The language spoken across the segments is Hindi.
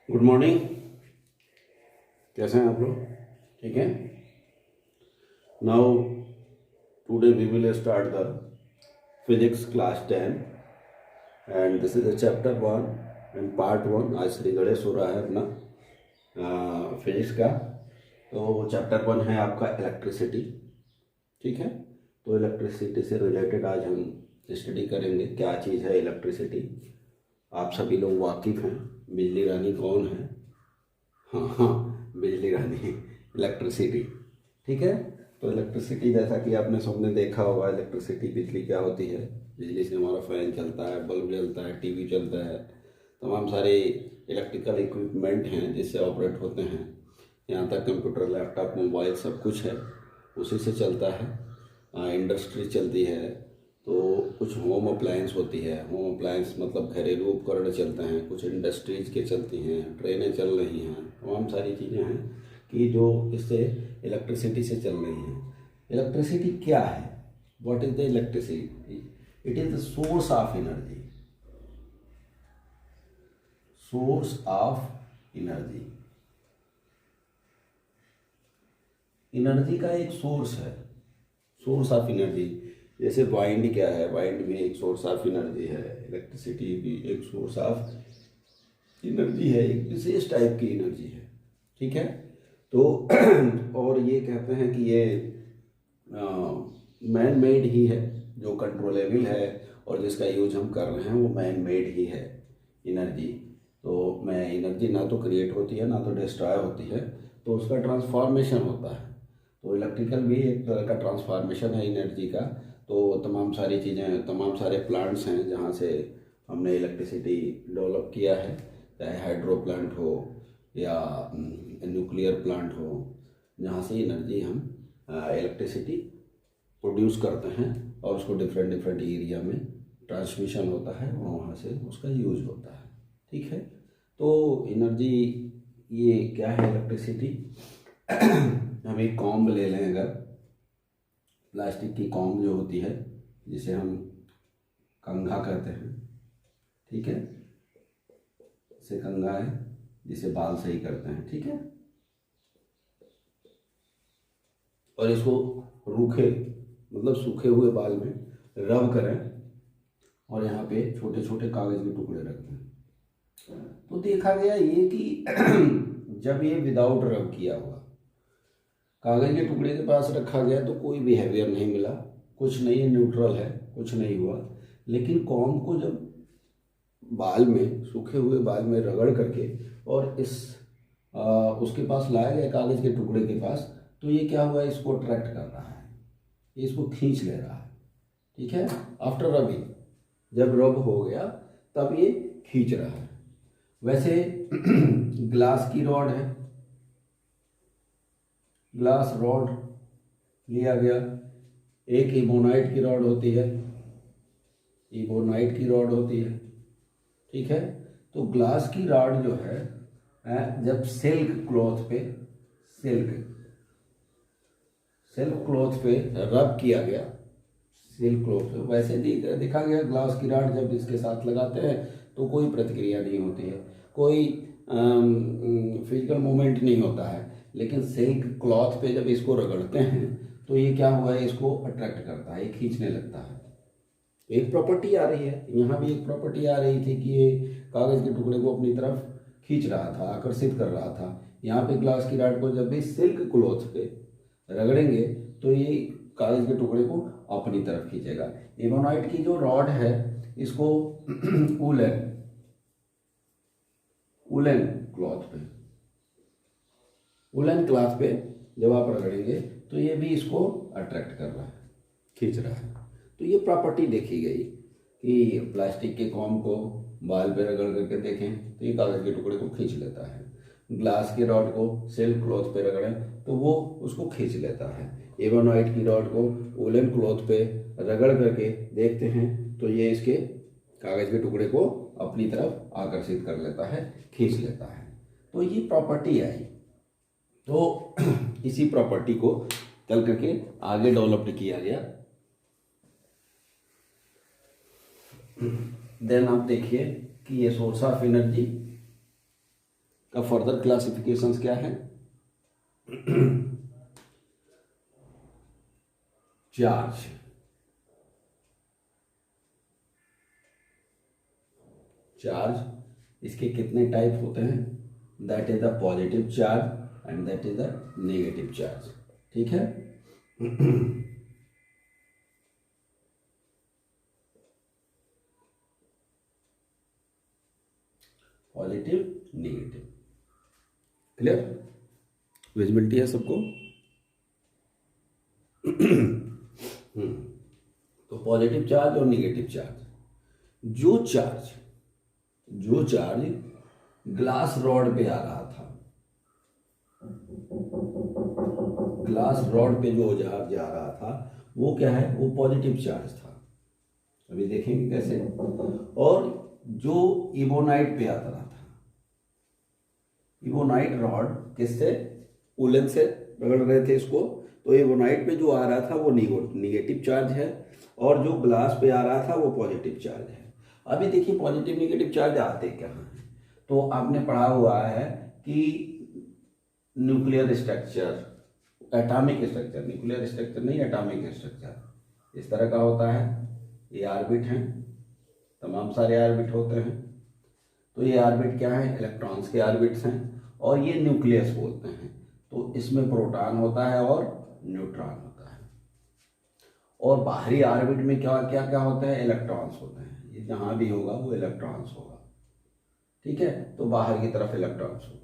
Good morning. कैसे हैं आप लोग? ठीक है। Now today we will start the physics class 10 and this is the chapter 1 and part 1। आज श्री गणेश हो रहा है अपना फिजिक्स का। तो चैप्टर 1 है आपका इलेक्ट्रिसिटी। ठीक है। तो इलेक्ट्रिसिटी से रिलेटेड आज हम स्टडी करेंगे क्या चीज़ है इलेक्ट्रिसिटी। आप सभी लोग वाकिफ़ हैं बिजली रानी कौन है। हाँ हाँ, बिजली रानी, इलेक्ट्रिसिटी। ठीक है। तो इलेक्ट्रिसिटी जैसा कि आपने सबने देखा होगा, इलेक्ट्रिसिटी बिजली क्या होती है। बिजली से हमारा फ़ैन चलता है, बल्ब जलता है, टीवी चलता है, तमाम सारे इलेक्ट्रिकल इक्विपमेंट हैं जिससे ऑपरेट होते हैं। यहाँ तक कंप्यूटर, लैपटॉप, मोबाइल सब कुछ है, उसी से चलता है। इंडस्ट्री चलती है, तो कुछ होम अप्लायंस होती है। होम अप्लायंस मतलब घरेलू उपकरण चलते हैं, कुछ इंडस्ट्रीज के चलती हैं, ट्रेनें चल रही हैं, तमाम सारी चीज़ें हैं कि जो इससे इलेक्ट्रिसिटी से चल रही हैं। इलेक्ट्रिसिटी क्या है? What is the electricity? It is the source of energy. Source of energy, energy का एक सोर्स है। सोर्स ऑफ एनर्जी जैसे वाइंड क्या है, वाइंड भी एक सोर्स ऑफ एनर्जी है, इलेक्ट्रिसिटी भी एक सोर्स ऑफ एनर्जी है, एक विशेष टाइप की एनर्जी है। ठीक है। तो और ये कहते हैं कि ये मैन मेड ही है, जो कंट्रोलेबल है और जिसका यूज हम कर रहे हैं वो मैन मेड ही है एनर्जी। तो मैं एनर्जी ना तो क्रिएट होती है ना तो डिस्ट्रॉय होती है, तो उसका ट्रांसफॉर्मेशन होता है। तो इलेक्ट्रिकल भी एक तरह का ट्रांसफॉर्मेशन है एनर्जी का। तो तमाम सारी चीज़ें, तमाम सारे प्लांट्स हैं जहाँ से हमने इलेक्ट्रिसिटी डेवलप किया है, चाहे हाइड्रो प्लांट हो या न्यूक्लियर प्लांट हो, जहाँ से एनर्जी हम इलेक्ट्रिसिटी प्रोड्यूस करते हैं और उसको डिफरेंट डिफरेंट एरिया में ट्रांसमिशन होता है और वहाँ से उसका यूज होता है। ठीक है। तो एनर्जी ये क्या है इलेक्ट्रिसिटी? हम एक कॉम्ब ले लें, अगर प्लास्टिक की कॉम्ब जो होती है जिसे हम कंघा कहते हैं। ठीक है। इसे कंघा है जिसे बाल सही करते हैं। ठीक है। और इसको रूखे मतलब सूखे हुए बाल में रब करें और यहाँ पे छोटे छोटे कागज के टुकड़े रखते हैं। तो देखा गया ये कि जब ये विदाउट रब किया हुआ कागज के टुकड़े के पास रखा गया तो कोई बिहेवियर नहीं मिला, कुछ नहीं है, न्यूट्रल है, कुछ नहीं हुआ। लेकिन कॉम को जब बाल में, सूखे हुए बाल में रगड़ करके और उसके पास लाया गया कागज के टुकड़े के पास, तो ये क्या हुआ, इसको अट्रैक्ट कर रहा है, ये इसको खींच ले रहा है। ठीक है। आफ्टर रबिंग, जब रब हो गया तब ये खींच रहा है। वैसे ग्लास की रॉड है, ग्लास रॉड लिया गया, एक इबोनाइट की रॉड होती है, इबोनाइट की रॉड होती है। ठीक है। तो ग्लास की रॉड जो है जब सिल्क क्लॉथ पे, सिल्क क्लॉथ पे रब किया गया, सिल्क क्लॉथ पे, वैसे देखा गया ग्लास की रॉड जब इसके साथ लगाते हैं तो कोई प्रतिक्रिया नहीं होती है, कोई फिजिकल मूवमेंट नहीं होता है। लेकिन सिल्क क्लॉथ पे जब इसको रगड़ते हैं तो ये क्या हुआ है, इसको अट्रैक्ट करता है, ये खींचने लगता है। एक प्रॉपर्टी आ रही है, यहाँ भी एक प्रॉपर्टी आ रही थी कि ये कागज के टुकड़े को अपनी तरफ खींच रहा था, आकर्षित कर रहा था। यहाँ पे ग्लास की रॉड को जब भी सिल्क क्लॉथ पे रगड़ेंगे तो ये कागज के टुकड़े को अपनी तरफ खींचेगा। एबोनाइट की जो रॉड है इसको उलन क्लॉथ पे, उलन क्लॉथ पे जब आप रगड़ेंगे तो ये भी इसको अट्रैक्ट कर रहा है, खींच रहा है। तो ये प्रॉपर्टी देखी गई कि प्लास्टिक के कॉम को बाल पे रगड़ करके देखें तो ये कागज के टुकड़े को खींच लेता है, ग्लास के रॉड को सिल्क क्लॉथ पे रगड़ें तो वो उसको खींच लेता है, एबोनाइट की रॉड को वुलन क्लॉथ पे रगड़ करके देखते हैं तो ये इसके कागज के टुकड़े को अपनी तरफ आकर्षित कर लेता है, खींच लेता है। तो ये प्रॉपर्टी आई। तो इसी प्रॉपर्टी को चल करके आगे डेवलप्ड किया गया। देन आप देखिए कि ये सोर्स ऑफ एनर्जी का फर्दर क्लासिफिकेशंस क्या है? चार्ज, चार्ज इसके कितने टाइप होते हैं? That is the positive charge and that is the negative charge. ठीक है। Positive, negative, clear? विजिबिलिटी है सबको? तो पॉजिटिव चार्ज और नेगेटिव चार्ज, जो चार्ज ग्लास रॉड पे आ रहा था, ग्लास रॉड पे जो चार्ज जा रहा था वो क्या है? वो पॉजिटिव चार्ज था। अभी देखेंगे कैसे। और जो इबोनाइट पे आता था, इबोनाइट रॉड किससे? उलन से रगड़ रहे थे इसको, तो इबोनाइट पे जो आ रहा था वो निगेटिव चार्ज है, और जो ग्लास पे आ रहा था वो पॉजिटिव चार्ज है। अभी देखिए पॉजिटिव नेगेटिव चार्ज आते कहाँ हैं? तो आपने पढ़ा हुआ है कि nuclear structure, atomic structure, nuclear structure नहीं, एटॉमिक स्ट्रक्चर इस तरह का होता है। ये ऑर्बिट हैं, तमाम सारे ऑर्बिट होते हैं। तो ये ऑर्बिट क्या है? इलेक्ट्रॉन्स के ऑर्बिट्स हैं, और ये न्यूक्लियस बोलते हैं। तो इसमें प्रोटॉन होता है और न्यूट्रॉन होता है। और बाहरी ऑर्बिट में क्या क्या क्या होता है? इलेक्ट्रॉन्स होते हैं। ये जहां भी होगा वो इलेक्ट्रॉन्स होगा। ठीक है। तो बाहर की तरफ इलेक्ट्रॉन्स होगा।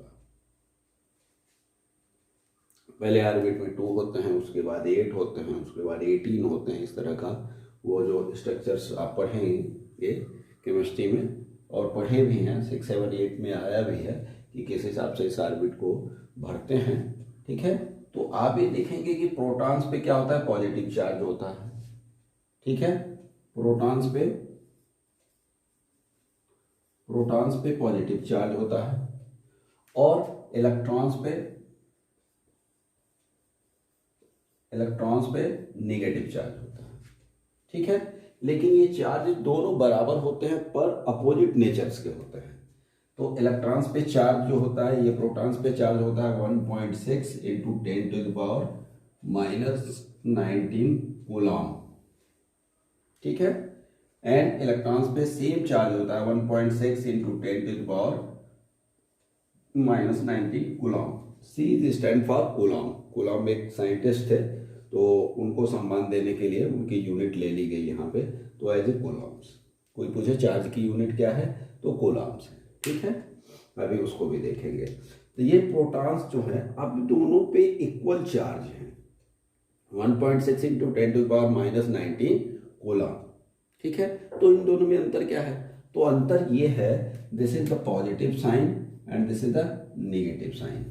पहले ऑर्बिट में 2 होते हैं, उसके बाद 8 होते हैं, उसके बाद 18 होते हैं। इस तरह का वो जो स्ट्रक्चर्स आप पढ़ेंगे केमिस्ट्री में, और पढ़े भी हैं, 6, 7, 8 में आया भी है कि किस हिसाब से इस ऑर्बिट को भरते हैं। ठीक है। तो आप ये देखेंगे कि प्रोटॉन्स पे क्या होता है? पॉजिटिव चार्ज होता है। ठीक है। प्रोटॉन्स पे पॉजिटिव चार्ज होता है, और इलेक्ट्रॉन्स पे नेगेटिव चार्ज होता है। ठीक है। लेकिन ये चार्ज दोनों बराबर होते हैं पर अपोजिट नेचर्स के होते हैं। तो इलेक्ट्रॉन्स पे चार्ज जो होता है, ये प्रोटॉन्स पे चार्ज होता है 1.6 इंटू 10⁻⁻19 कूलॉम। ठीक है। एंड इलेक्ट्रॉन्स पे सेम चार्ज होता है 1.6 into 10⁻⁻19 coulomb. C is stand for coulomb. Coulomb एक साइंटिस्ट थे, तो उनको सम्मान देने के लिए उनकी यूनिट ले ली गई यहाँ पे। तो एज ए कूलॉम्स, कोई पूछे चार्ज की यूनिट क्या है तो कूलॉम्स है। ठीक है। अभी उसको भी देखेंगे। तो ये प्रोटॉन्स जो है अब दोनों पे इक्वल चार्ज है, 1.6 इंटू 10⁻⁻19 कूलॉम। ठीक है। तो इन दोनों में अंतर क्या है? तो अंतर ये है, this is the positive sign and this is the negative sign.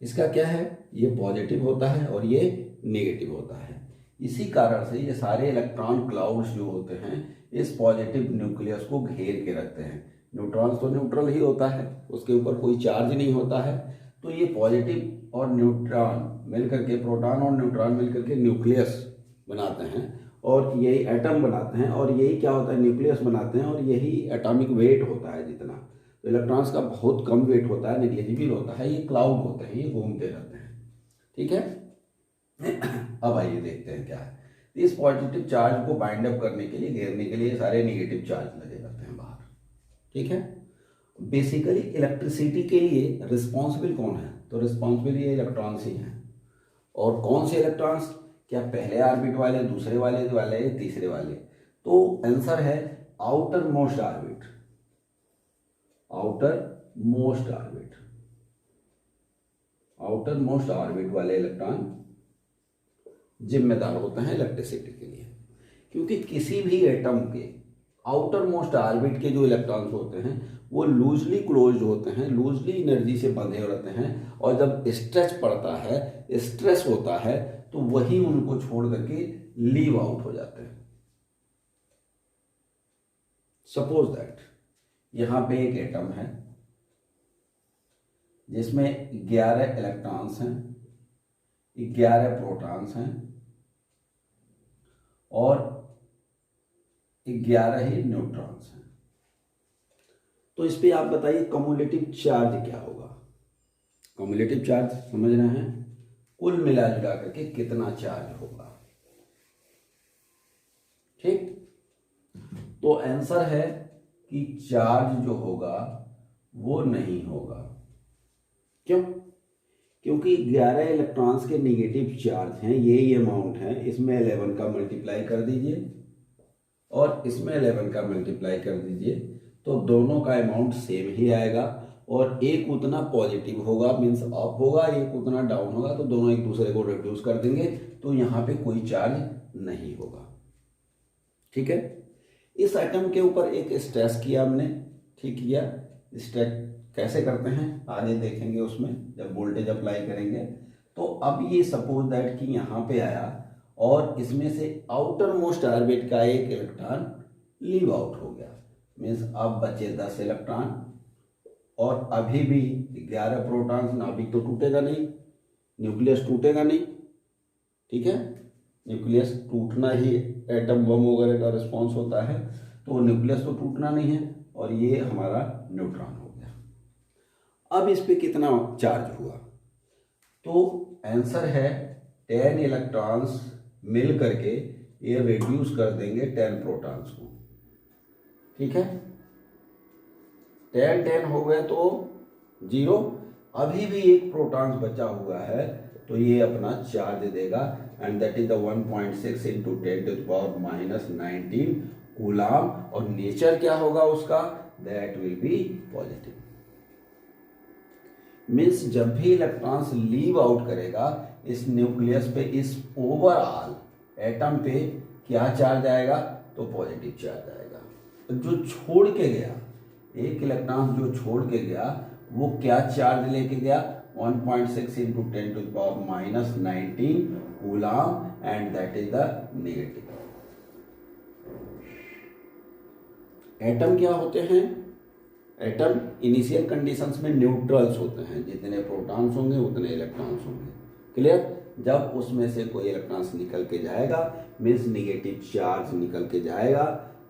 इसका क्या है? ये पॉजिटिव होता है और ये नेगेटिव होता है। इसी कारण से ये सारे इलेक्ट्रॉन क्लाउड्स जो होते हैं इस पॉजिटिव न्यूक्लियस को घेर के रखते हैं। न्यूट्रॉन्स तो न्यूट्रल ही होता है, उसके ऊपर कोई चार्ज नहीं होता है। तो ये पॉजिटिव और न्यूट्रॉन मिलकर के, प्रोटॉन और न्यूट्रॉन मिलकर के न्यूक्लियस बनाते हैं, और यही एटम बनाते हैं, और यही क्या होता है? न्यूक्लियस बनाते हैं, और यही एटॉमिक वेट होता है जितना। तो इलेक्ट्रॉन्स का बहुत कम वेट होता है, नेग्लिजिबल होता है। ये क्लाउड होते हैं, ये घूमते रहते हैं। ठीक है। अब आइए देखते हैं क्या है। इस पॉजिटिव चार्ज को बाइंड अप करने के लिए, घेरने के लिए सारे नेगेटिव चार्ज लगे रहते हैं बाहर। ठीक है। बेसिकली इलेक्ट्रिसिटी के लिए रिस्पॉन्सिबल कौन है? तो रिस्पॉन्सिबल ये इलेक्ट्रॉन्स ही हैं। और कौन से इलेक्ट्रॉन्स? क्या पहले ऑर्बिट वाले, दूसरे वाले, तीसरे वाले? तो आंसर है outer most orbit. Outer most orbit वाले इलेक्ट्रॉन जिम्मेदार होते हैं इलेक्ट्रिसिटी के लिए। क्योंकि किसी भी एटम के आउटर मोस्ट ऑर्बिट के जो इलेक्ट्रॉन्स होते हैं वो लूजली क्लोज्ड होते हैं, लूजली एनर्जी से बंधे रहते हैं, और जब स्ट्रेच पड़ता है, स्ट्रेस होता है, तो वही उनको छोड़ करके लीव आउट हो जाते हैं। सपोज दैट यहां पे एक एटम है जिसमें 11 इलेक्ट्रॉन्स हैं, 11 प्रोटॉन्स हैं और 11 ही न्यूट्रॉन्स हैं। तो तो इस पे आप बताइए कम्युलेटिव चार्ज क्या होगा। कम्युलेटिव चार्ज समझ रहे हैं, कुल मिला जुला करके कितना चार्ज होगा। ठीक, तो आंसर है कि चार्ज जो होगा वो नहीं होगा। क्यों? क्योंकि 11 इलेक्ट्रॉन्स के नेगेटिव चार्ज हैं, ये अमाउंट है, इसमें 11 का मल्टीप्लाई कर दीजिए और इसमें 11 का मल्टीप्लाई कर दीजिए, तो दोनों का अमाउंट सेम ही आएगा और एक उतना पॉजिटिव होगा मीन्स अप होगा, एक उतना डाउन होगा, तो दोनों एक दूसरे को रिड्यूस कर देंगे, तो यहाँ पे कोई चार्ज नहीं होगा। ठीक है, इस आइटम के ऊपर एक स्ट्रेस किया हमने, ठीक किया। स्ट्रेस कैसे करते हैं आगे देखेंगे, उसमें जब वोल्टेज अप्लाई करेंगे। तो अब ये सपोज दैट कि यहाँ पे आया और इसमें से आउटर मोस्ट ऑर्बिट का एक इलेक्ट्रॉन लीव आउट हो गया, मीन्स अब बचे 10 इलेक्ट्रॉन और अभी भी 11 प्रोटॉन्स। नाभिक तो टूटेगा नहीं, न्यूक्लियस टूटेगा नहीं, ठीक है, न्यूक्लियस टूटना ही एटम बम वगैरह का रिस्पॉन्स होता है, तो न्यूक्लियस तो टूटना नहीं है और ये हमारा न्यूट्रॉन हो गया। अब इस पे कितना चार्ज हुआ, तो आंसर है 10 इलेक्ट्रॉन्स मिल करके ये रिड्यूस कर देंगे 10 प्रोटॉन्स को। ठीक है, 10 हो गए तो 0, अभी भी एक प्रोटॉन्स बचा हुआ है तो ये अपना चार्ज देगा and that is the 1.6 into 10⁻⁻19 coulomb. और नेचर क्या होगा उसका, that will be positive. Means जब भी इलेक्ट्रॉन्स लीव आउट करेगा इस न्यूक्लियस पे, इस ओवरऑल एटम पे क्या चार्ज आएगा, तो पॉजिटिव चार्ज आएगा। जो छोड़ के गया, एक इलेक्ट्रॉन जो छोड़ के गया वो क्या चार्ज लेके गया, 1.6 into 10⁻⁻19 coulomb and that is the negative. Atom क्या होते हैं, एटम इनिशियल कंडीशंस में न्यूट्रल्स होते हैं, जितने प्रोटॉन्स होंगे उतने इलेक्ट्रॉन्स होंगे। क्लियर? जब उसमें से कोई इलेक्ट्रॉन्स निकल के जाएगा मीन्स नेगेटिव चार्ज निकल के जाएगा,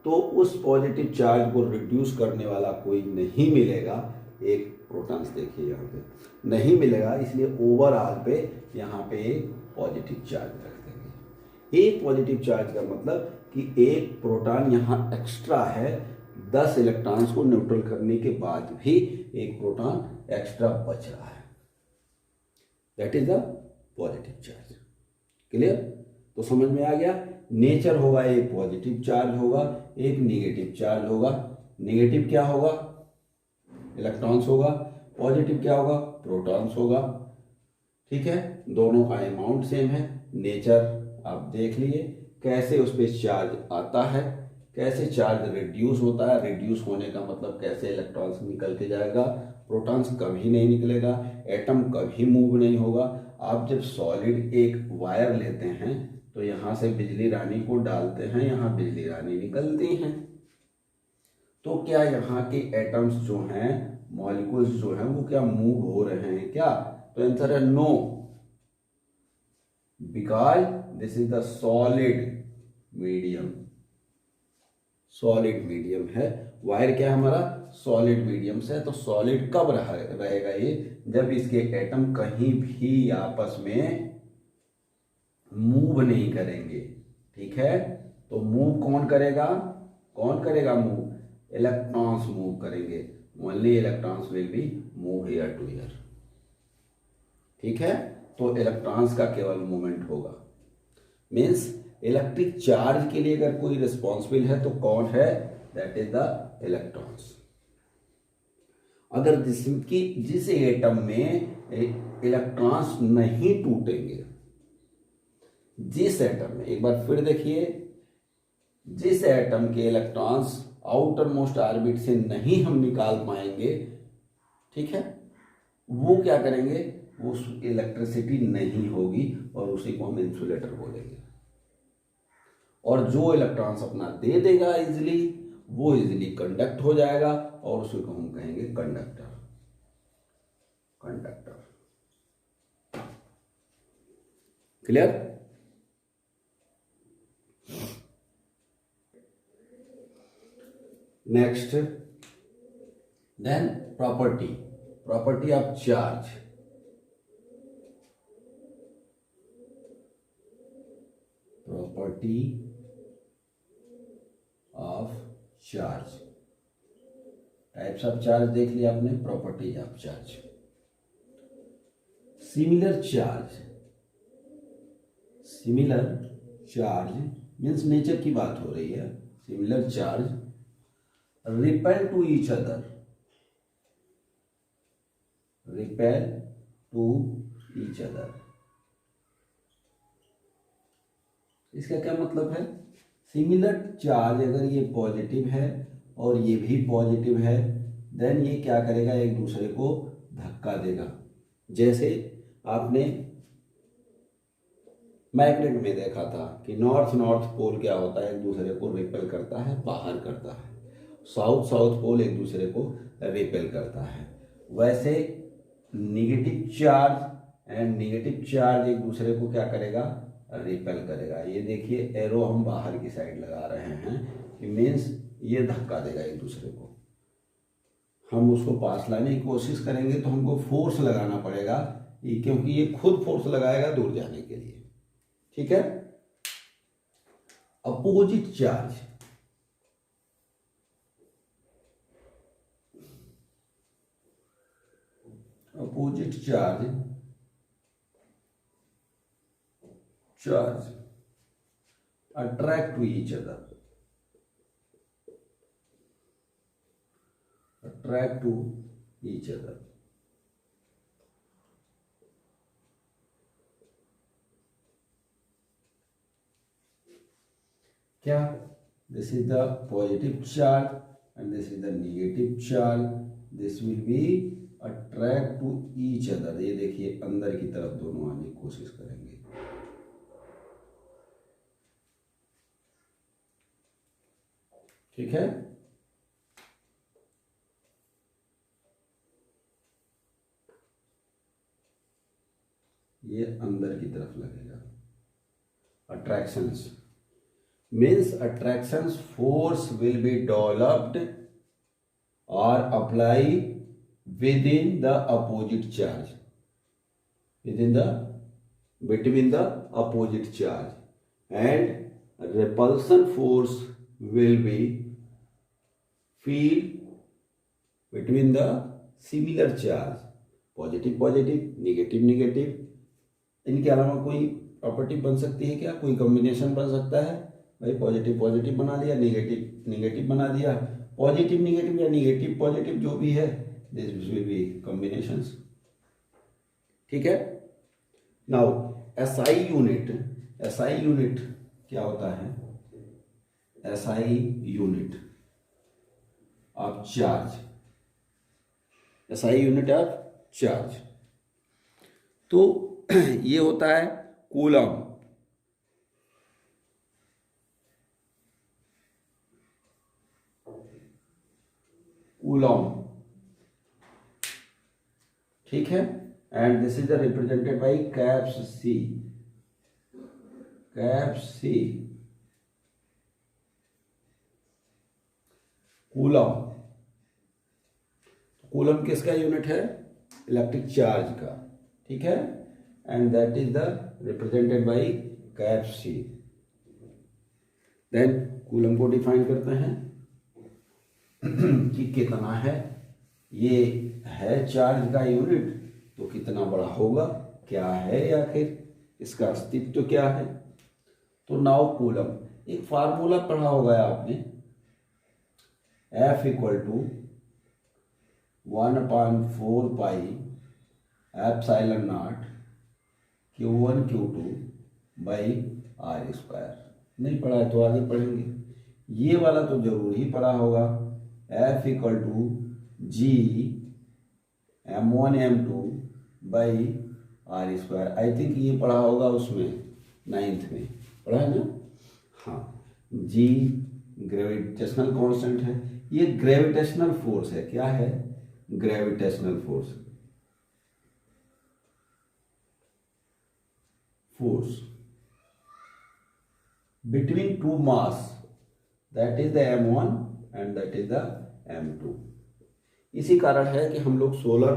तो उस पॉजिटिव चार्ज को रिड्यूस करने वाला कोई नहीं मिलेगा। एक प्रोटॉन्स देखिए यहाँ पे नहीं मिलेगा, इसलिए ओवरऑल पे यहाँ पे एक पॉजिटिव चार्ज रख देंगे। एक पॉजिटिव चार्ज का मतलब कि एक प्रोटॉन यहाँ एक्स्ट्रा है, 10 इलेक्ट्रॉन्स को न्यूट्रल करने के बाद भी एक प्रोटॉन एक्स्ट्रा बच रहा है, that is the positive charge. Clear? तो समझ में आ गया, नेचर होगा एक पॉजिटिव चार्ज होगा, एक नेगेटिव चार्ज होगा। नेगेटिव क्या होगा, इलेक्ट्रॉन्स होगा, पॉजिटिव क्या होगा, प्रोटॉन्स होगा। ठीक है, दोनों का अमाउंट सेम है। नेचर आप देख लिए कैसे उस पर चार्ज आता है, कैसे चार्ज रिड्यूस होता है, रिड्यूस होने का मतलब कैसे इलेक्ट्रॉन्स निकल के जाएगा, प्रोटॉन्स कभी नहीं निकलेगा, एटम कभी मूव नहीं होगा। आप जब सॉलिड एक वायर लेते हैं तो यहाँ से बिजली रानी को डालते हैं, यहाँ बिजली रानी निकलती हैं, तो क्या यहाँ के एटम्स जो हैं, मॉलिक्यूल्स जो हैं, वो क्या मूव हो रहे हैं क्या? तो आंसर है no, because this is the solid medium. Solid medium है वायर, क्या हमारा सॉलिड मीडियम से है। तो सॉलिड कब रहेगा ये, जब इसके एटम कहीं भी आपस में मूव नहीं करेंगे। ठीक है, तो मूव कौन करेगा, कौन करेगा मूव, इलेक्ट्रॉन्स मूव करेंगे। Only electrons will be move here to here. ठीक है, तो इलेक्ट्रॉन्स का केवल मूवमेंट होगा। मीन्स इलेक्ट्रिक चार्ज के लिए अगर कोई रिस्पॉन्सिबल है तो कौन है, दैट इज द इलेक्ट्रॉन्स। अगर जिस एटम में इलेक्ट्रॉन्स नहीं टूटेंगे, जिस एटम में, एक बार फिर देखिए, जिस एटम के इलेक्ट्रॉन्स आउटर मोस्ट ऑर्बिट से नहीं हम निकाल पाएंगे, ठीक है, वो क्या करेंगे, वो इलेक्ट्रिसिटी नहीं होगी और उसी को हम इंसुलेटर बोलेंगे। और जो इलेक्ट्रॉन्स अपना दे देगा इजिली, वो इजिली कंडक्ट हो जाएगा और उसी को हम कहेंगे conductor. Conductor. Clear? Next, then property of charge, property of charge, types of charge देख लिया आपने, properties of charge. Similar charge means nature की बात हो रही है। Similar charge repel to each other, इसका क्या मतलब है? सिमिलर चार्ज अगर ये पॉजिटिव है और ये भी पॉजिटिव है, देन ये क्या करेगा, एक दूसरे को धक्का देगा। जैसे आपने मैग्नेट में देखा था कि नॉर्थ पोल क्या होता है, एक दूसरे को रिपेल करता है, बाहर करता है। साउथ पोल एक दूसरे को रिपेल करता है। वैसे निगेटिव चार्ज एक दूसरे को क्या करेगा, रिपेल करेगा। ये देखिए एरो हम बाहर की साइड लगा रहे हैं, मीन्स ये धक्का देगा एक दूसरे को। हम उसको पास लाने की कोशिश करेंगे तो हमको फोर्स लगाना पड़ेगा, क्योंकि ये खुद फोर्स लगाएगा दूर जाने के लिए। ठीक है। Opposite charge, attract to each other, क्या? This is the positive charge and this is the negative charge. This will be attract to each other. ये देखिए अंदर की तरफ दोनों आने की कोशिश करेंगे। ठीक है। ये अंदर की तरफ लगेगा। Attractions means attractions force will be developed or apply within the opposite charge, between the opposite charge, and repulsion force will be feel between the similar charge, positive negative। इनके अलावा कोई प्रॉपर्टी बन सकती है क्या? कोई कॉम्बिनेशन बन सकता है? भाई पॉजिटिव बना दिया, नेगेटिव बना दिया, पॉजिटिव नेगेटिव या नेगेटिव पॉजिटिव जो भी है, दिस विल बी कॉम्बिनेशंस। ठीक है। नाउ एसआई यूनिट क्या होता है? SI unit of charge, SI unit of charge. तो ये होता है कूलम। ठीक है। And this is represented by caps C, coulomb किसका यूनिट है? इलेक्ट्रिक चार्ज का। ठीक है। And that is the represented by cap C. Then coulomb को डिफाइन करते हैं कि कितना है, ये है चार्ज का यूनिट, तो कितना बड़ा होगा, क्या है, या फिर इसका अस्तित्व क्या है। तो नाउ कूलम, एक फार्मूला पढ़ा होगा आपने, F equal to 1/4 pi epsilon naught Q1 Q2 by R square. नहीं पढ़ा है तो आगे पढ़ेंगे। ये वाला तो जरूर ही पढ़ा होगा, F equal to G M1 M2 by R square. I think ये पढ़ा होगा उसमें 9th में पढ़ा है ना। हाँ, G ग्रेविटेशनल कांस्टेंट है, ये ग्रेविटेशनल फोर्स है। क्या है? Gravitational force between two mass, that is the M1 and that is the M2। इसी कारण है कि हम लोग सोलर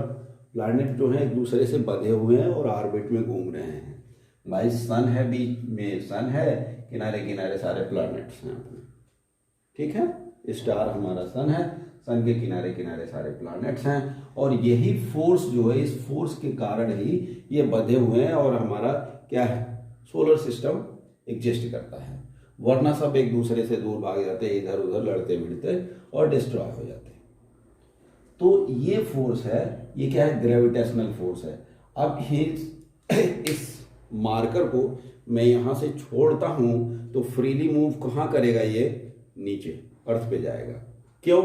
प्लैनेट जो हैं एक दूसरे से बंधे हुए हैं और ऑर्बिट में घूम रहे हैं। भाई सन है, बीच में सन है, किनारे किनारे सारे प्लैनेट्स हैं अपने, ठीक है। स्टार हमारा सन है, सन के किनारे किनारे सारे प्लैनेट्स हैं, और यही फोर्स जो है, इस फोर्स के कारण ही ये बंधे हुए हैं और हमारा क्या है, सोलर सिस्टम एग्जिस्ट करता है। वरना सब एक दूसरे से दूर भाग जाते हैं, इधर उधर लड़ते भिड़ते और डिस्ट्रॉय हो जाते हैं। तो ये फोर्स है, ये क्या है, ग्रेविटेशनल फोर्स है। अब इस मार्कर को मैं यहाँ से छोड़ता हूँ तो फ्रीली मूव कहाँ करेगा, ये नीचे अर्थ पे जाएगा। क्यों?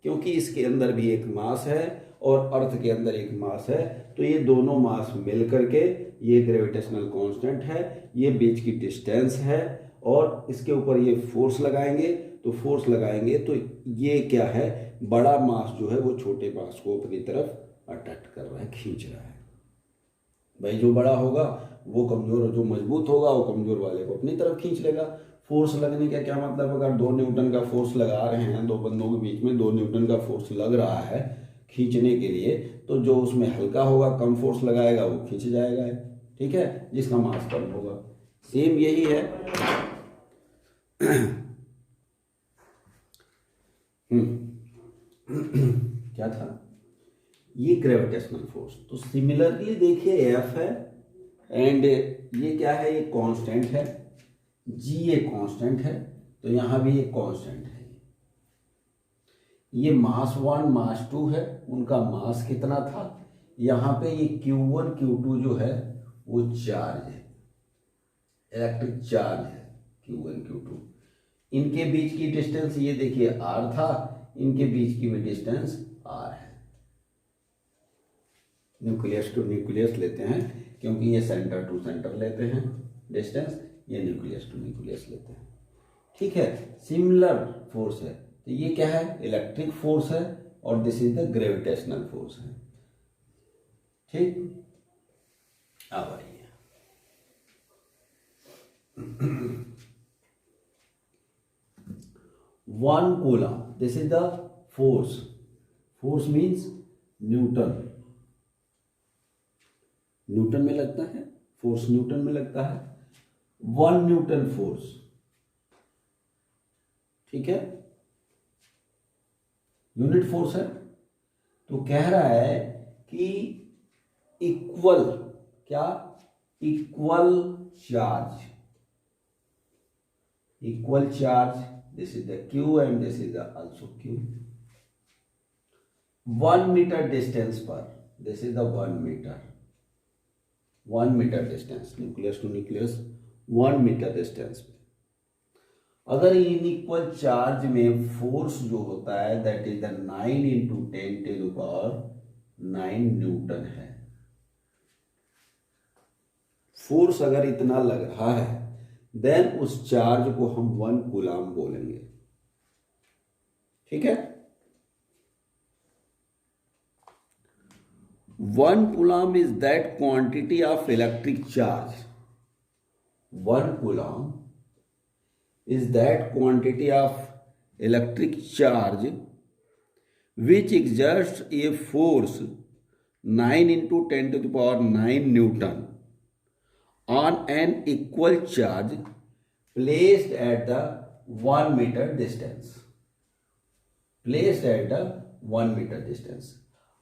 क्योंकि इसके अंदर भी एक मास है और अर्थ के अंदर एक मास है, तो ये दोनों मास मिल करके ये ग्रेविटेशनल कांस्टेंट है, ये बीच की डिस्टेंस है, और इसके ऊपर ये फोर्स लगाएंगे, तो फोर्स लगाएंगे तो ये क्या है, बड़ा मास जो है वो छोटे मास को अपनी तरफ अट्रैक्ट कर रहा है, खींच रहा है। भाई जो बड़ा होगा वो कमजोर, जो मजबूत होगा वो कमजोर वाले को अपनी तरफ खींच लेगा। फोर्स लगने का क्या मतलब, अगर 2 न्यूटन का फोर्स लगा रहे हैं, दो बंदों के बीच में 2 न्यूटन का फोर्स लग रहा है खींचने के लिए, तो जो उसमें हल्का होगा, कम फोर्स लगाएगा, वो खींच जाएगा, ठीक है, जिसका मास कम होगा। सेम यही है। क्या था, ये ग्रेविटेशनल फोर्स। तो सिमिलरली देखिए एफ है, एंड ये क्या है, ये कांस्टेंट है, जी ये कांस्टेंट है, तो यहां भी एक कांस्टेंट है। ये मास 1 मास 2 है, उनका मास कितना था, यहां पे ये Q1 Q2 जो है वो चार्ज है, इलेक्ट्रिक चार्ज है Q1 Q2। इनके बीच की डिस्टेंस ये देखिए r था, इनके बीच की भी डिस्टेंस r है। न्यूक्लियस टू न्यूक्लियस लेते हैं क्योंकि ये सेंटर टू सेंटर लेते हैं डिस्टेंस, ये न्यूक्लियस टू न्यूक्लियस लेते हैं, ठीक है। सिमिलर फोर्स है, तो ये क्या है, इलेक्ट्रिक फोर्स है, और this is the gravitational force है, ठीक। अब आइए one coulomb, this is the force, force means Newton, Newton में लगता है फोर्स, न्यूटन में लगता है। 1 न्यूटन फोर्स, ठीक है, यूनिट फोर्स है। तो कह रहा है कि इक्वल, क्या, equal charge, equal charge, this is the Q and this is the also Q, 1 metre distance पर, this is the 1 metre, 1 metre distance, nucleus to nucleus 1 metre distance पे अगर इनइक्वल चार्ज में फोर्स जो होता है that is the 9 into 10⁹ newton है। फोर्स अगर इतना लग रहा है देन उस चार्ज को हम 1 कूलम बोलेंगे, ठीक है। 1 coulomb is that quantity of electric charge, 1 coulomb is that quantity of electric charge which exerts a force 9 into 10⁹ Newton on an equal charge placed at the 1 meter distance, placed at the 1 meter distance।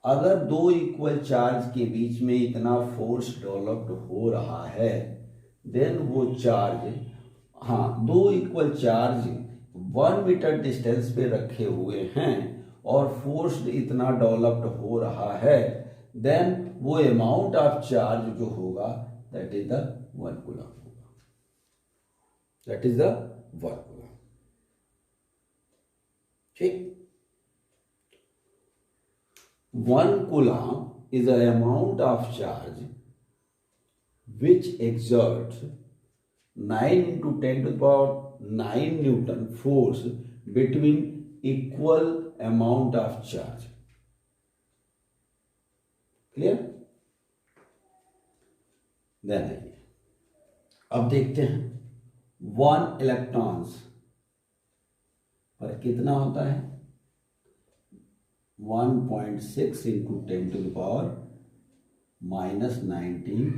अगर 2 इक्वल चार्ज के बीच में इतना फोर्स डेवलप्ड हो रहा है देन वो चार्ज, हाँ, 2 इक्वल चार्ज 1 मीटर डिस्टेंस पे रखे हुए हैं और फोर्स इतना डेवलप्ड हो रहा है देन वो अमाउंट ऑफ चार्ज जो होगा दैट इज द 1 कूलम होगा, दैट इज द 1 कूलम, ठीक। 1 coulomb is the amount of charge which exerts 9 into 10⁹ Newton force between equal amount of charge, clear। then अब देखते हैं 1 इलेक्ट्रॉन्स पर कितना होता है, 1.6 इंटू 10⁻⁻19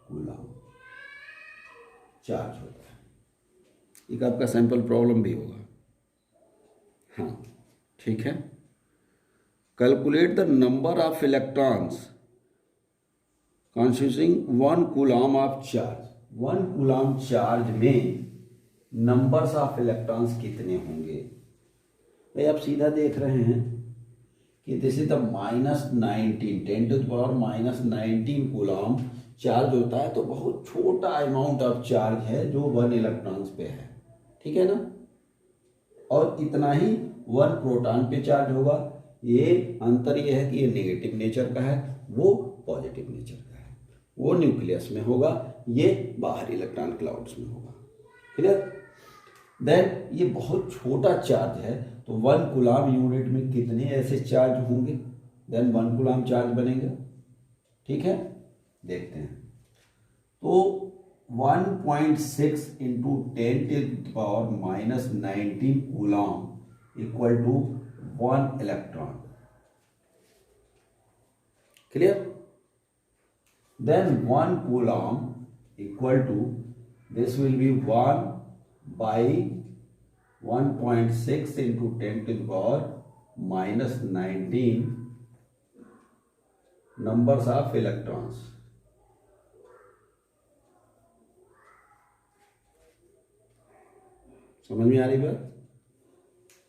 कूलम चार्ज होता है। एक आपका सैंपल प्रॉब्लम भी होगा। हाँ, ठीक है। Calculate the number of electrons constituting 1 coulomb of charge. 1 coulomb charge में नंबर्स ऑफ इलेक्ट्रॉन्स कितने होंगे? भाई आप सीधा देख रहे हैं कि this is the -19 10⁻⁻19 coulomb charge होता है, तो बहुत छोटा अमाउंट ऑफ चार्ज है जो 1 इलेक्ट्रॉन्स पे है, ठीक है ना। और इतना ही 1 प्रोटॉन पे चार्ज होगा। ये अंतर ये है कि ये नेगेटिव नेचर का है, वो पॉजिटिव नेचर का है। वो न्यूक्लियस में होगा, ये बाहर इलेक्ट्रॉन क्लाउड्स में होगा। क्लियर? देन ये बहुत छोटा चार्ज है, तो 1 कूलम यूनिट में कितने ऐसे चार्ज होंगे? देन 1 कूलम चार्ज बनेगा, ठीक है। देखते हैं। तो 1.6 into 10⁻⁻19 coulomb equal to 1 electron. Clear? Then 1 coulomb equal to this will be 1 by 1.6 into 10⁻⁻19 numbers of electrons। समझ में आ रही बात?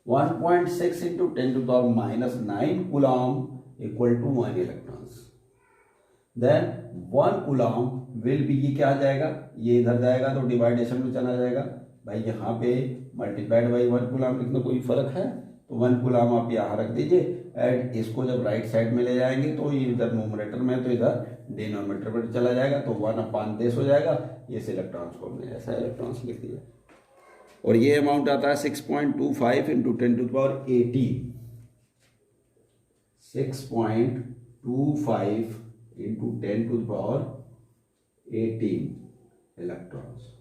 1.6 into 10⁻⁻9 coulomb equal to 1 electrons. Then 1 coulomb will be, ये क्या आ जाएगा? ये इधर जाएगा तो डिवाइडेशन में चला जाएगा। भाई यहाँ पे मल्टीप्लाइड बाई 1 कूलम लिखने कोई फर्क है? तो 1 कूलम आप यहाँ रख दीजिए, एंड इसको जब राइट साइड में ले जाएंगे तो ये इधर नोमिनेटर में है तो इधर डिनोमिनेटर पर चला जाएगा, तो 1/10 हो जाएगा। ये इलेक्ट्रॉन्स को हमने ऐसा इलेक्ट्रॉन्स लिख दिया। और ये अमाउंट आता है 6.25 into 10⁻18 6.25 into 10⁻18 electrons.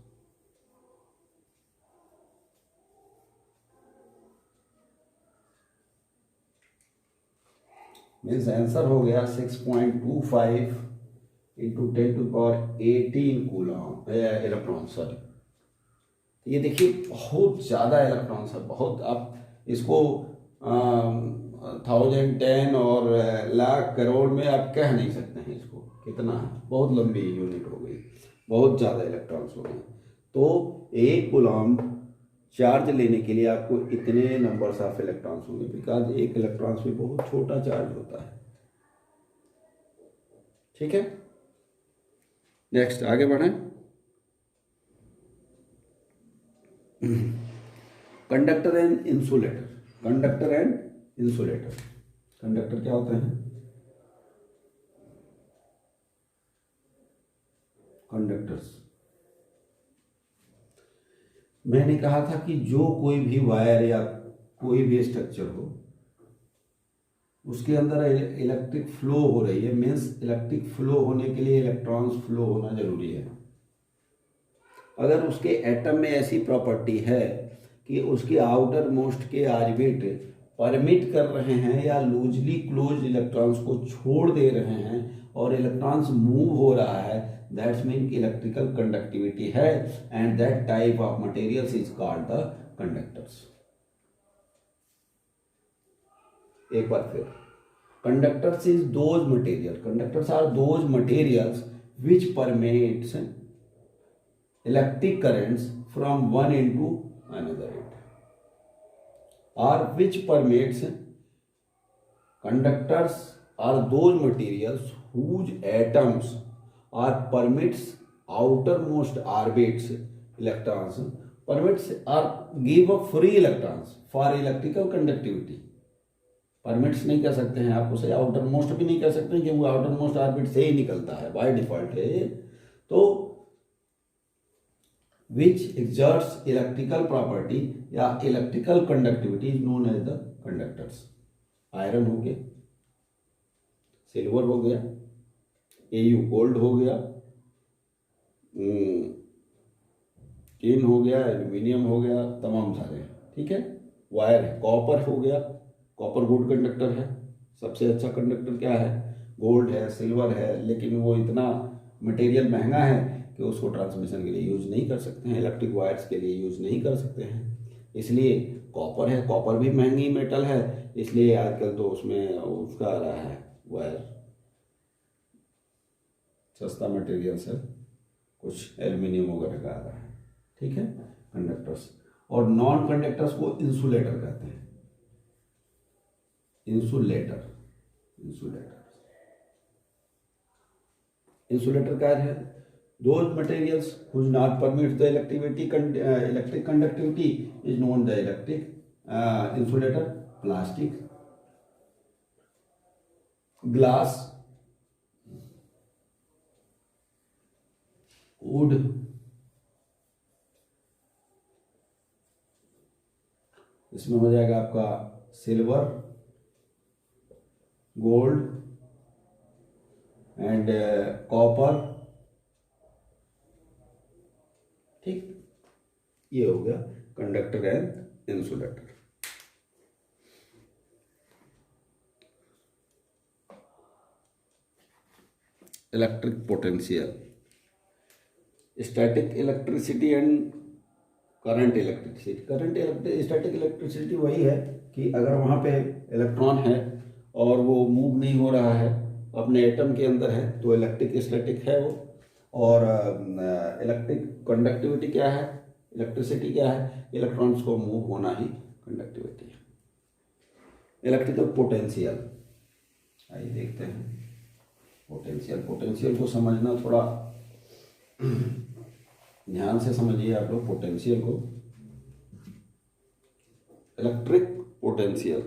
Means answer हो गया 6.25 इंटू 10⁻18 कूलम इलेक्ट्रॉन। सॉरी, ये देखिए बहुत ज़्यादा इलेक्ट्रॉन्स है, बहुत। आप इसको 1000, 10 और लाख करोड़ में आप कह नहीं सकते हैं इसको कितना है। बहुत लंबी यूनिट हो गई, बहुत ज़्यादा इलेक्ट्रॉन्स हो गए। तो 1 कूलम चार्ज लेने के लिए आपको इतने नंबर्स ऑफ इलेक्ट्रॉन्स होंगे, बिकॉज 1 इलेक्ट्रॉन्स भी बहुत छोटा चार्ज होता है, ठीक है। नेक्स्ट आगे बढ़ें। Conductor and insulator. Conductor and insulator. Conductor क्या होते हैं? कंडक्टर्स। मैंने कहा था कि जो कोई भी वायर या कोई भी स्ट्रक्चर हो, उसके अंदर इलेक्ट्रिक फ्लो हो रही है, मीन्स इलेक्ट्रिक फ्लो होने के लिए इलेक्ट्रॉन्स फ्लो होना जरूरी है। अगर उसके एटम में ऐसी प्रॉपर्टी है कि उसके आउटर मोस्ट के ऑर्बिट परमिट कर रहे हैं या लूजली क्लोज इलेक्ट्रॉन्स को छोड़ दे रहे हैं और इलेक्ट्रॉन्स मूव हो रहा है, दैट्स मीन इलेक्ट्रिकल कंडक्टिविटी है, and that type of materials is called the conductors. एक बार फिर, conductors is those material, conductors are those materials which permits electric currents from one end to another end, or which permits conductors are those materials whose atoms or permits outermost orbits electrons permits or give a free electrons for electrical conductivity। Permits नहीं कह सकते हैं आप उसे, आउटर मोस्ट भी नहीं कह सकते हैं, क्योंकि वो आउटर मोस्ट ऑर्बिट से ही निकलता है, बाय डिफॉल्ट है। तो which exerts electrical property या electrical conductivity is known as the conductors। Iron हो गया, सिल्वर हो गया, Au गोल्ड हो गया, टिन हो गया, एल्यूमिनियम हो गया, तमाम सारे, ठीक है। वायर है, कॉपर हो गया, कॉपर गुड कंडक्टर है, सबसे अच्छा कंडक्टर क्या है? गोल्ड है, सिल्वर है, लेकिन वो इतना मटेरियल महंगा है कि उसको ट्रांसमिशन के लिए यूज नहीं कर सकते हैं, इलेक्ट्रिक वायर्स के लिए यूज नहीं कर सकते हैं। इसलिए कॉपर है, कॉपर भी महंगी मेटल है, इसलिए आजकल तो उसमें उसका आ रहा है वायर, सस्ता मटेरियल से कुछ एल्यूमिनियम वगैरह का आ रहा है। ठीक है, कंडक्टर्स। और नॉन कंडक्टर्स को इंसुलेटर कहते हैं। इंसुलेटर क्या है? Those materials which not permit the electric conductivity is known the electric insulator. Plastic, glass, wood, इसमें हो जाएगा आपका सिल्वर, गोल्ड एंड कॉपर। ठीक, ये हो गया conductor and insulator. Electric potential, static electricity and current electricity. Static electricity वही है कि अगर वहाँ पे इलेक्ट्रॉन है और वो मूव नहीं हो रहा है, अपने एटम के अंदर है, तो इलेक्ट्रिक स्टैटिक है वो। और इलेक्ट्रिक कंडक्टिविटी क्या है? इलेक्ट्रिसिटी क्या है? इलेक्ट्रॉन्स को मूव होना ही कंडक्टिविटी है। इलेक्ट्रिकल पोटेंशियल, आइए देखते हैं। पोटेंशियल को समझना थोड़ा ध्यान से समझिए आप लोग पोटेंशियल को। इलेक्ट्रिक पोटेंशियल,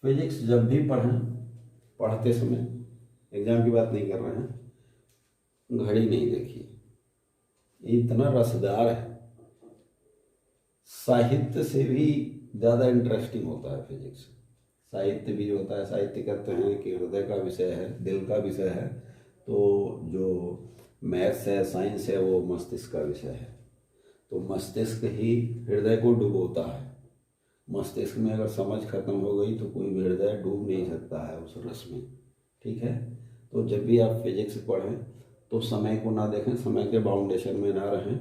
फिजिक्स जब भी पढ़ते समय, एग्जाम की बात नहीं कर रहे हैं, घड़ी नहीं देखिए, इतना रसदार है, साहित्य से भी ज़्यादा इंटरेस्टिंग होता है फिजिक्स। साहित्य भी होता है, साहित्य कहते हैं कि हृदय का विषय है, दिल का विषय है, तो जो मैथ्स है, साइंस है, वो मस्तिष्क का विषय है। तो मस्तिष्क ही हृदय को डुबोता है। मस्तिष्क में अगर समझ खत्म हो गई तो कोई भी हृदय डूब नहीं सकता है उस रस में। ठीक है, तो जब भी आप फिजिक्स पढ़ें तो समय को ना देखें, समय के बाउंडेशन में ना रहें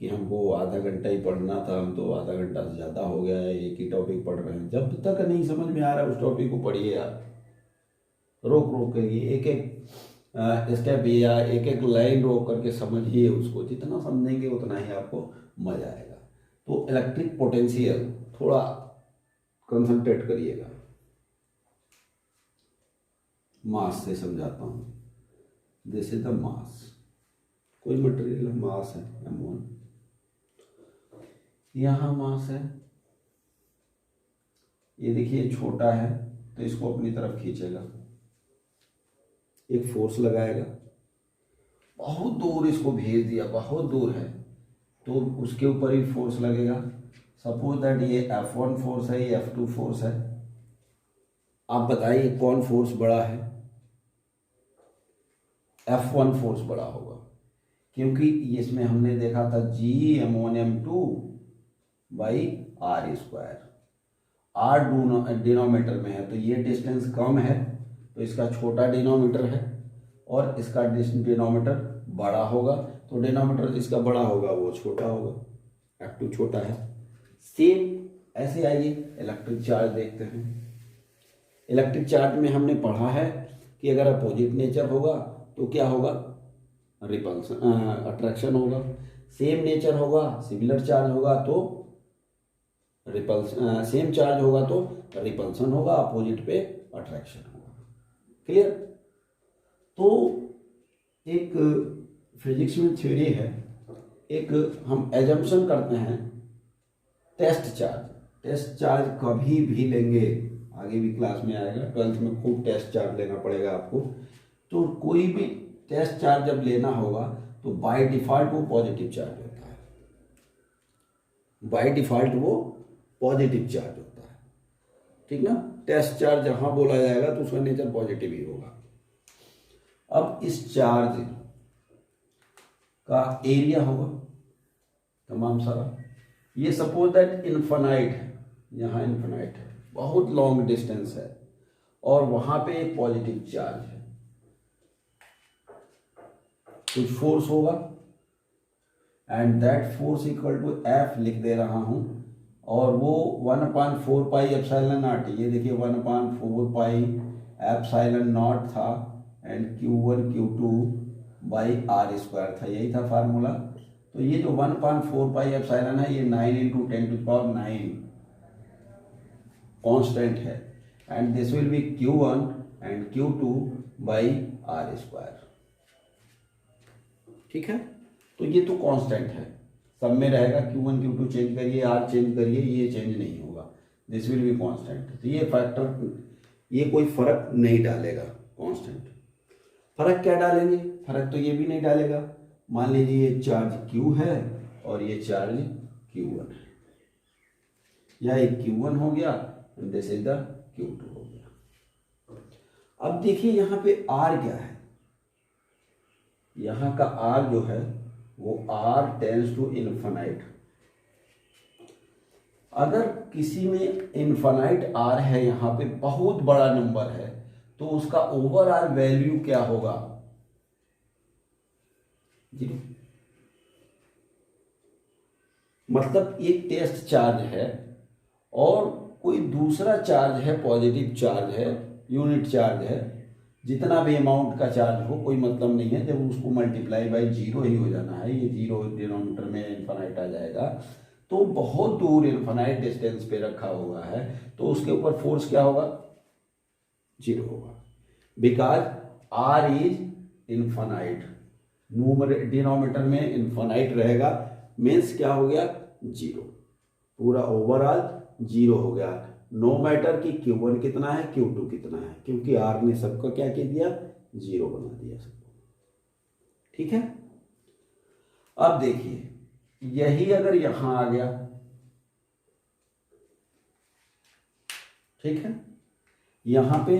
कि हमको आधा घंटा ही पढ़ना था, हम तो आधा घंटा से ज़्यादा हो गया है, एक ही टॉपिक पढ़ रहे हैं। जब तक नहीं समझ में आ रहा है उस टॉपिक को पढ़िए आप, रोक के, एक एक स्टेप या एक एक लाइन रोक करके समझिए उसको। जितना समझेंगे उतना ही आपको मजा आएगा। तो इलेक्ट्रिक पोटेंशियल थोड़ा कंसंट्रेट करिएगा। मास से समझाता हूँ। दिस इज द मास, कोई मटेरियल मास है m1, यहाँ मास है, ये देखिए छोटा है तो इसको अपनी तरफ खींचेगा, एक फोर्स लगाएगा, बहुत दूर इसको भेज दिया, बहुत दूर है तो उसके ऊपर ही फोर्स लगेगा। सपोज दैट ये F1 फोर्स है, ये F2 फोर्स है। आप बताइए कौन फोर्स बड़ा है? F1 फोर्स बड़ा होगा, क्योंकि इसमें हमने देखा था G(m1m2) by r²। r denominator में है तो ये डिस्टेंस कम है तो इसका छोटा डिनोमीटर है और इसका डिनोमीटर बड़ा होगा, तो डिनोमीटर जिसका बड़ा होगा वो छोटा होगा, F2 छोटा है। सेम ऐसे आइए इलेक्ट्रिक चार्ज देखते हैं। इलेक्ट्रिक चार्ज में हमने पढ़ा है कि अगर अपोजिट नेचर होगा तो क्या होगा? रिपल्सन, अट्रैक्शन होगा। सेम नेचर होगा, सिमिलर चार्ज होगा तो रिपल्सन, सेम चार्ज होगा तो रिपल्सन होगा, अपोजिट पे अट्रैक्शन होगा। क्लियर? तो एक फिजिक्स में थ्योरी है, एक हम एजम्पशन करते हैं टेस्ट चार्ज कभी भी लेंगे, आगे भी क्लास में आएगा, 12th में खूब टेस्ट चार्ज लेना पड़ेगा आपको। तो कोई भी टेस्ट चार्ज जब लेना होगा तो बाय डिफॉल्ट वो पॉजिटिव चार्ज होता है, बाय डिफॉल्ट वो पॉजिटिव चार्ज होता है। ठीक ना? टेस्ट चार्ज जहां बोला जाएगा तो उसका नेचर पॉजिटिव ही होगा। अब इस चार्ज का एरिया होगा तमाम सारा, ये सपोज दैट इनफाइनाइट है, यहाँ इनफाइनाइट है, बहुत लॉन्ग डिस्टेंस है और वहां पे एक पॉजिटिव चार्ज है, कुछ फोर्स होगा and that force equal to F लिख दे रहा हूं, और वो 1/4 पाई एप्सिलॉन नॉट, ये देखिए 1/4 पाई एप्सिलॉन नॉट था and Q1 Q2 by R square था, यही था फार्मूला। तो ये जो 1/4 पाई एप्सिलॉन है ये 9 × 10⁹ कांस्टेंट है and this will be Q1 and Q2 by R square. ठीक है, तो ये तो कांस्टेंट है, सब में रहेगा, Q1 Q2 चेंज करिए, R चेंज करिए, ये चेंज नहीं होगा, दिस विल बी कांस्टेंट। तो ये फैक्टर, ये कोई फर्क नहीं डालेगा, कांस्टेंट। फर्क क्या डालेंगे? फर्क तो ये भी नहीं डालेगा। मान लीजिए ये चार्ज Q है और ये चार्ज Q1 है, या एक Q1 हो गया, दिस इज द Q2 हो गया। अब देखिए यहाँ पे R क्या है, यहाँ का R जो है वो R टेंड्स टू इनफाइनाइट। अगर किसी में इनफाइनाइट R है, यहाँ पे बहुत बड़ा नंबर है, तो उसका ओवरऑल वैल्यू क्या होगा? 0। मतलब एक टेस्ट चार्ज है और कोई दूसरा चार्ज है, पॉजिटिव चार्ज है, यूनिट चार्ज है, जितना भी अमाउंट का चार्ज हो कोई मतलब नहीं है, जब उसको मल्टीप्लाई बाई 0 ही हो जाना है, ये 0 डिनोमिनेटर में इनफाइनाइट आ जाएगा। तो बहुत दूर इनफाइनाइट डिस्टेंस पे रखा हुआ है, तो उसके ऊपर फोर्स क्या होगा? 0 होगा, because R is infinite, denominator में इनफाइनाइट रहेगा, मीन्स क्या हो गया? 0, पूरा ओवरऑल 0 हो गया, नो मैटर कि Q1 कितना है, Q2 कितना है, क्योंकि R ने सबका क्या कह दिया? 0 बना दिया सबको। ठीक है, अब देखिए यही अगर यहां आ गया, ठीक है, यहां पे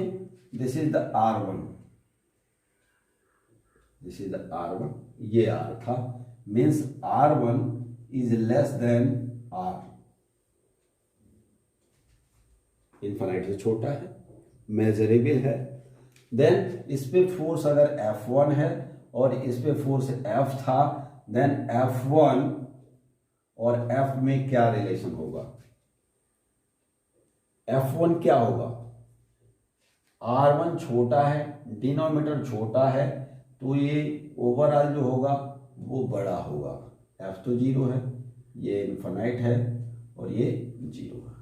this is the R1, this is the R1, ये R था, means R1 is less than R, infinite से छोटा है, मेजरेबल है। देन इस पे फोर्स अगर F1 है और इस पे फोर्स F था, देन F1 और F में क्या रिलेशन होगा? F1 क्या होगा? R1 छोटा है, डिनोमिनेटर छोटा है, तो ये ओवरऑल जो होगा वो बड़ा होगा। F तो 0 है, ये इनफाइनाइट है और ये 0 है।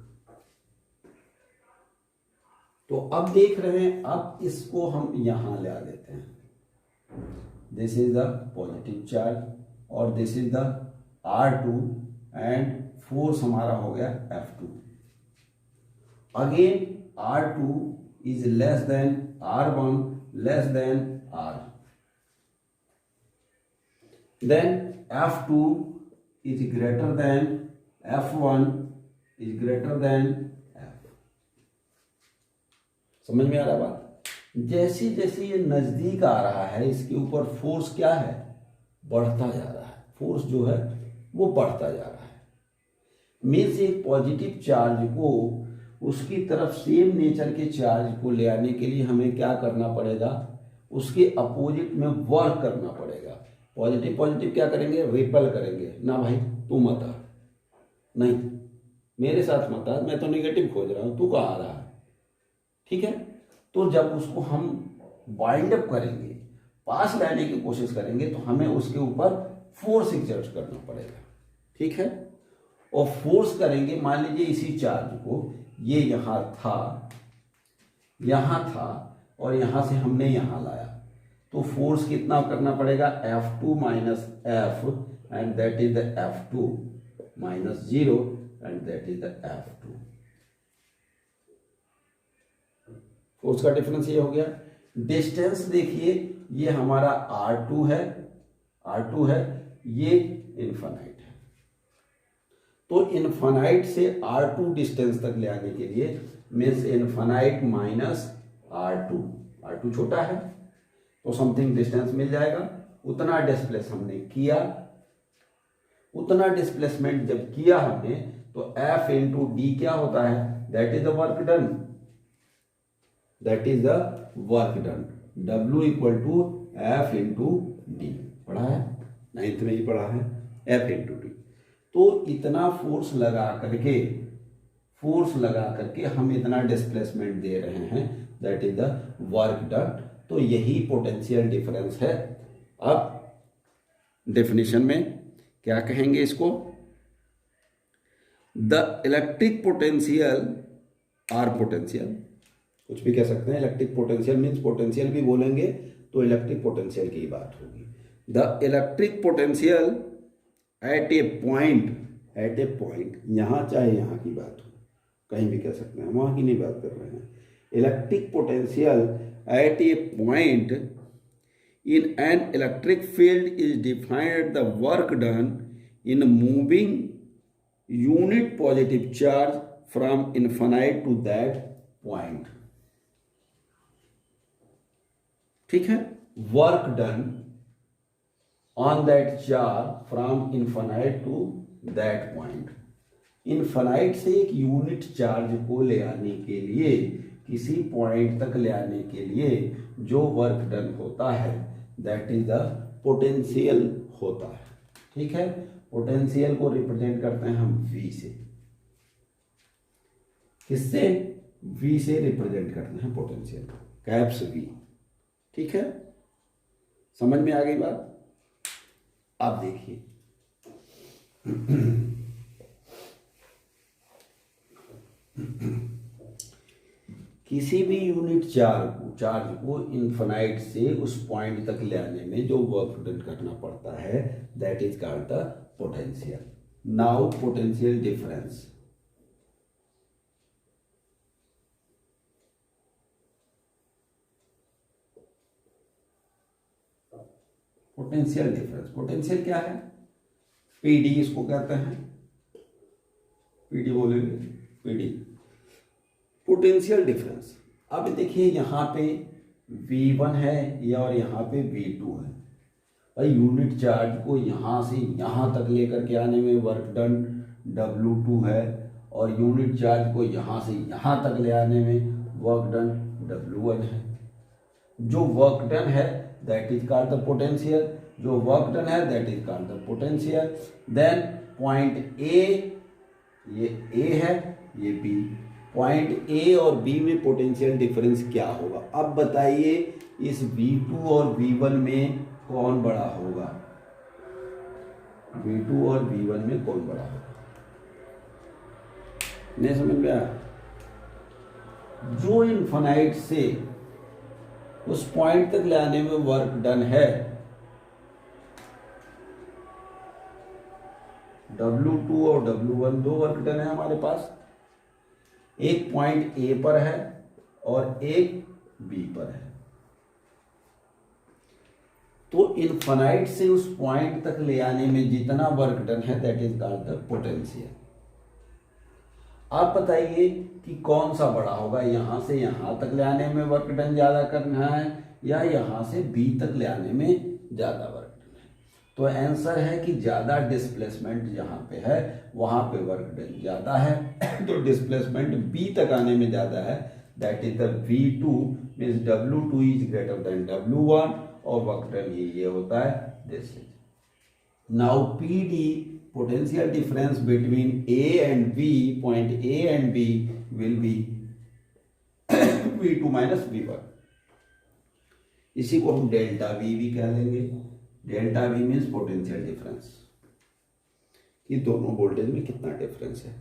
तो अब देख रहे हैं, अब इसको हम यहां ले आ देते हैं, this is the positive charge और this is the R2 and force हमारा हो गया F2। Again R2 is less than R1 less than R, then F2 is greater than F1 is greater than F। समझ में आ रहा बात? जैसे जैसे ये नजदीक आ रहा है, इसके ऊपर फोर्स क्या है? बढ़ता जा रहा है, फोर्स जो है वो बढ़ता जा रहा है। मीन्स एक पॉजिटिव चार्ज को उसकी तरफ सेम नेचर के चार्ज को ले आने के लिए हमें क्या करना पड़ेगा? उसके अपोजिट में वर्क करना पड़ेगा। पॉजिटिव पॉजिटिव क्या करेंगे? रिपेल करेंगे। ना भाई तू मत आ, नहीं मेरे साथ मत आ, मैं तो नेगेटिव खोज रहा हूं, तू कहाँ आ रहा है? ठीक है, तो जब उसको हम बाइंड अप करेंगे, पास लाने की कोशिश करेंगे, तो हमें उसके ऊपर फोर्स एक्सर्ट करना पड़ेगा। ठीक है, और फोर्स करेंगे, मान लीजिए इसी चार्ज को ये यहां था और यहां से हमने यहां लाया, तो फोर्स कितना करना पड़ेगा? F2 minus F and that is the F2 minus 0 and that is the F2। Force का डिफरेंस ये हो गया। डिस्टेंस देखिए, ये हमारा R2 है, ये इनफाइनाइट है। तो इनफाइनाइट से R2 डिस्टेंस तक ले आने के लिए मीन्स इनफाइनाइट माइनस R2 छोटा है, तो समथिंग डिस्टेंस मिल जाएगा। उतना डिस्प्लेस हमने किया, उतना डिस्प्लेसमेंट जब किया हमने, तो F इंटू डी क्या होता है, that is the work done, that is the work done. W equal to F into D, पढ़ा है 9th में ही पढ़ा है, F इंटू डी। तो इतना फोर्स लगा करके हम इतना डिस्प्लेसमेंट दे रहे हैं, that is the work done. तो यही पोटेंशियल डिफरेंस है। अब डेफिनेशन में क्या कहेंगे इसको, the electric potential or potential, कुछ भी कह सकते हैं। इलेक्ट्रिक पोटेंशियल मीन्स पोटेंशियल भी बोलेंगे तो इलेक्ट्रिक पोटेंशियल की बात होगी। The electric potential at A point, यहां चाहे यहां की बात हो, कहीं भी कह सकते हैं, वहां की नहीं बात कर रहे हैं। Electric potential at A point in an electric field is defined the work done in moving unit positive charge from infinite to that point। ठीक है, work done on that charge from infinite to that point. Infinite से एक यूनिट चार्ज को ले आने के लिए, किसी पॉइंट तक ले आने के लिए जो वर्क डन होता है, दैट इज द पोटेंशियल होता है। ठीक है, पोटेंशियल को रिप्रेजेंट करते हैं हम V से। किससे, V से रिप्रेजेंट करते हैं पोटेंशियल, कैप्स V। ठीक है, समझ में आ गई बात। अब देखिए किसी भी यूनिट चार्ज को इन्फिनाइट से उस पॉइंट तक ले आने में जो वर्क डन करना पड़ता है, that is called the potential. Now potential difference, potential क्या है, पीडी इसको कहते हैं, पीडी बोलेंगे, पीडी पोटेंशियल डिफरेंस। अब देखिए यहाँ पे V1 है या और यहाँ पे V2 है। भाई यूनिट चार्ज को यहाँ से यहाँ तक लेकर के आने में वर्क डन W2 है, और यूनिट चार्ज को यहाँ से यहाँ तक ले आने में वर्क डन W1 है। जो वर्क डन है that is called the potential, जो वर्क डन है that is called the potential. Then point A, ये A है, ये B। पॉइंट A और B में पोटेंशियल डिफरेंस क्या होगा। अब बताइए इस V2 और V1 में कौन बड़ा होगा, V2 और V1 में कौन बड़ा होगा, नहीं समझ में आया। जो इन्फिनाइट से उस पॉइंट तक ले आने में वर्क डन है, W2 और W1 दो वर्क डन है हमारे पास, एक पॉइंट A पर है और एक B पर है। तो इन्फिनाइट से उस पॉइंट तक ले आने में जितना वर्क डन है that is called the potential. आप बताइए कि कौन सा बड़ा होगा, यहां से यहां तक ले आने में वर्क डन ज्यादा करना है या यहां से B तक ले आने में ज्यादा वर्क डन है। तो आंसर है कि ज्यादा डिस्प्लेसमेंट जहां पे है वहां पे वर्क डन ज्यादा है, तो डिस्प्लेसमेंट B तक आने में ज्यादा है, that is the V2 means W2 is greater then W1, और वर्क डन ये होता है this is. Now PD potential difference between A and B, point A and B will be V2 minus V1। इसी को हम डेल्टा V भी कह लेंगे। Delta V means potential difference, कि दोनों वोल्टेज में कितना डिफरेंस है।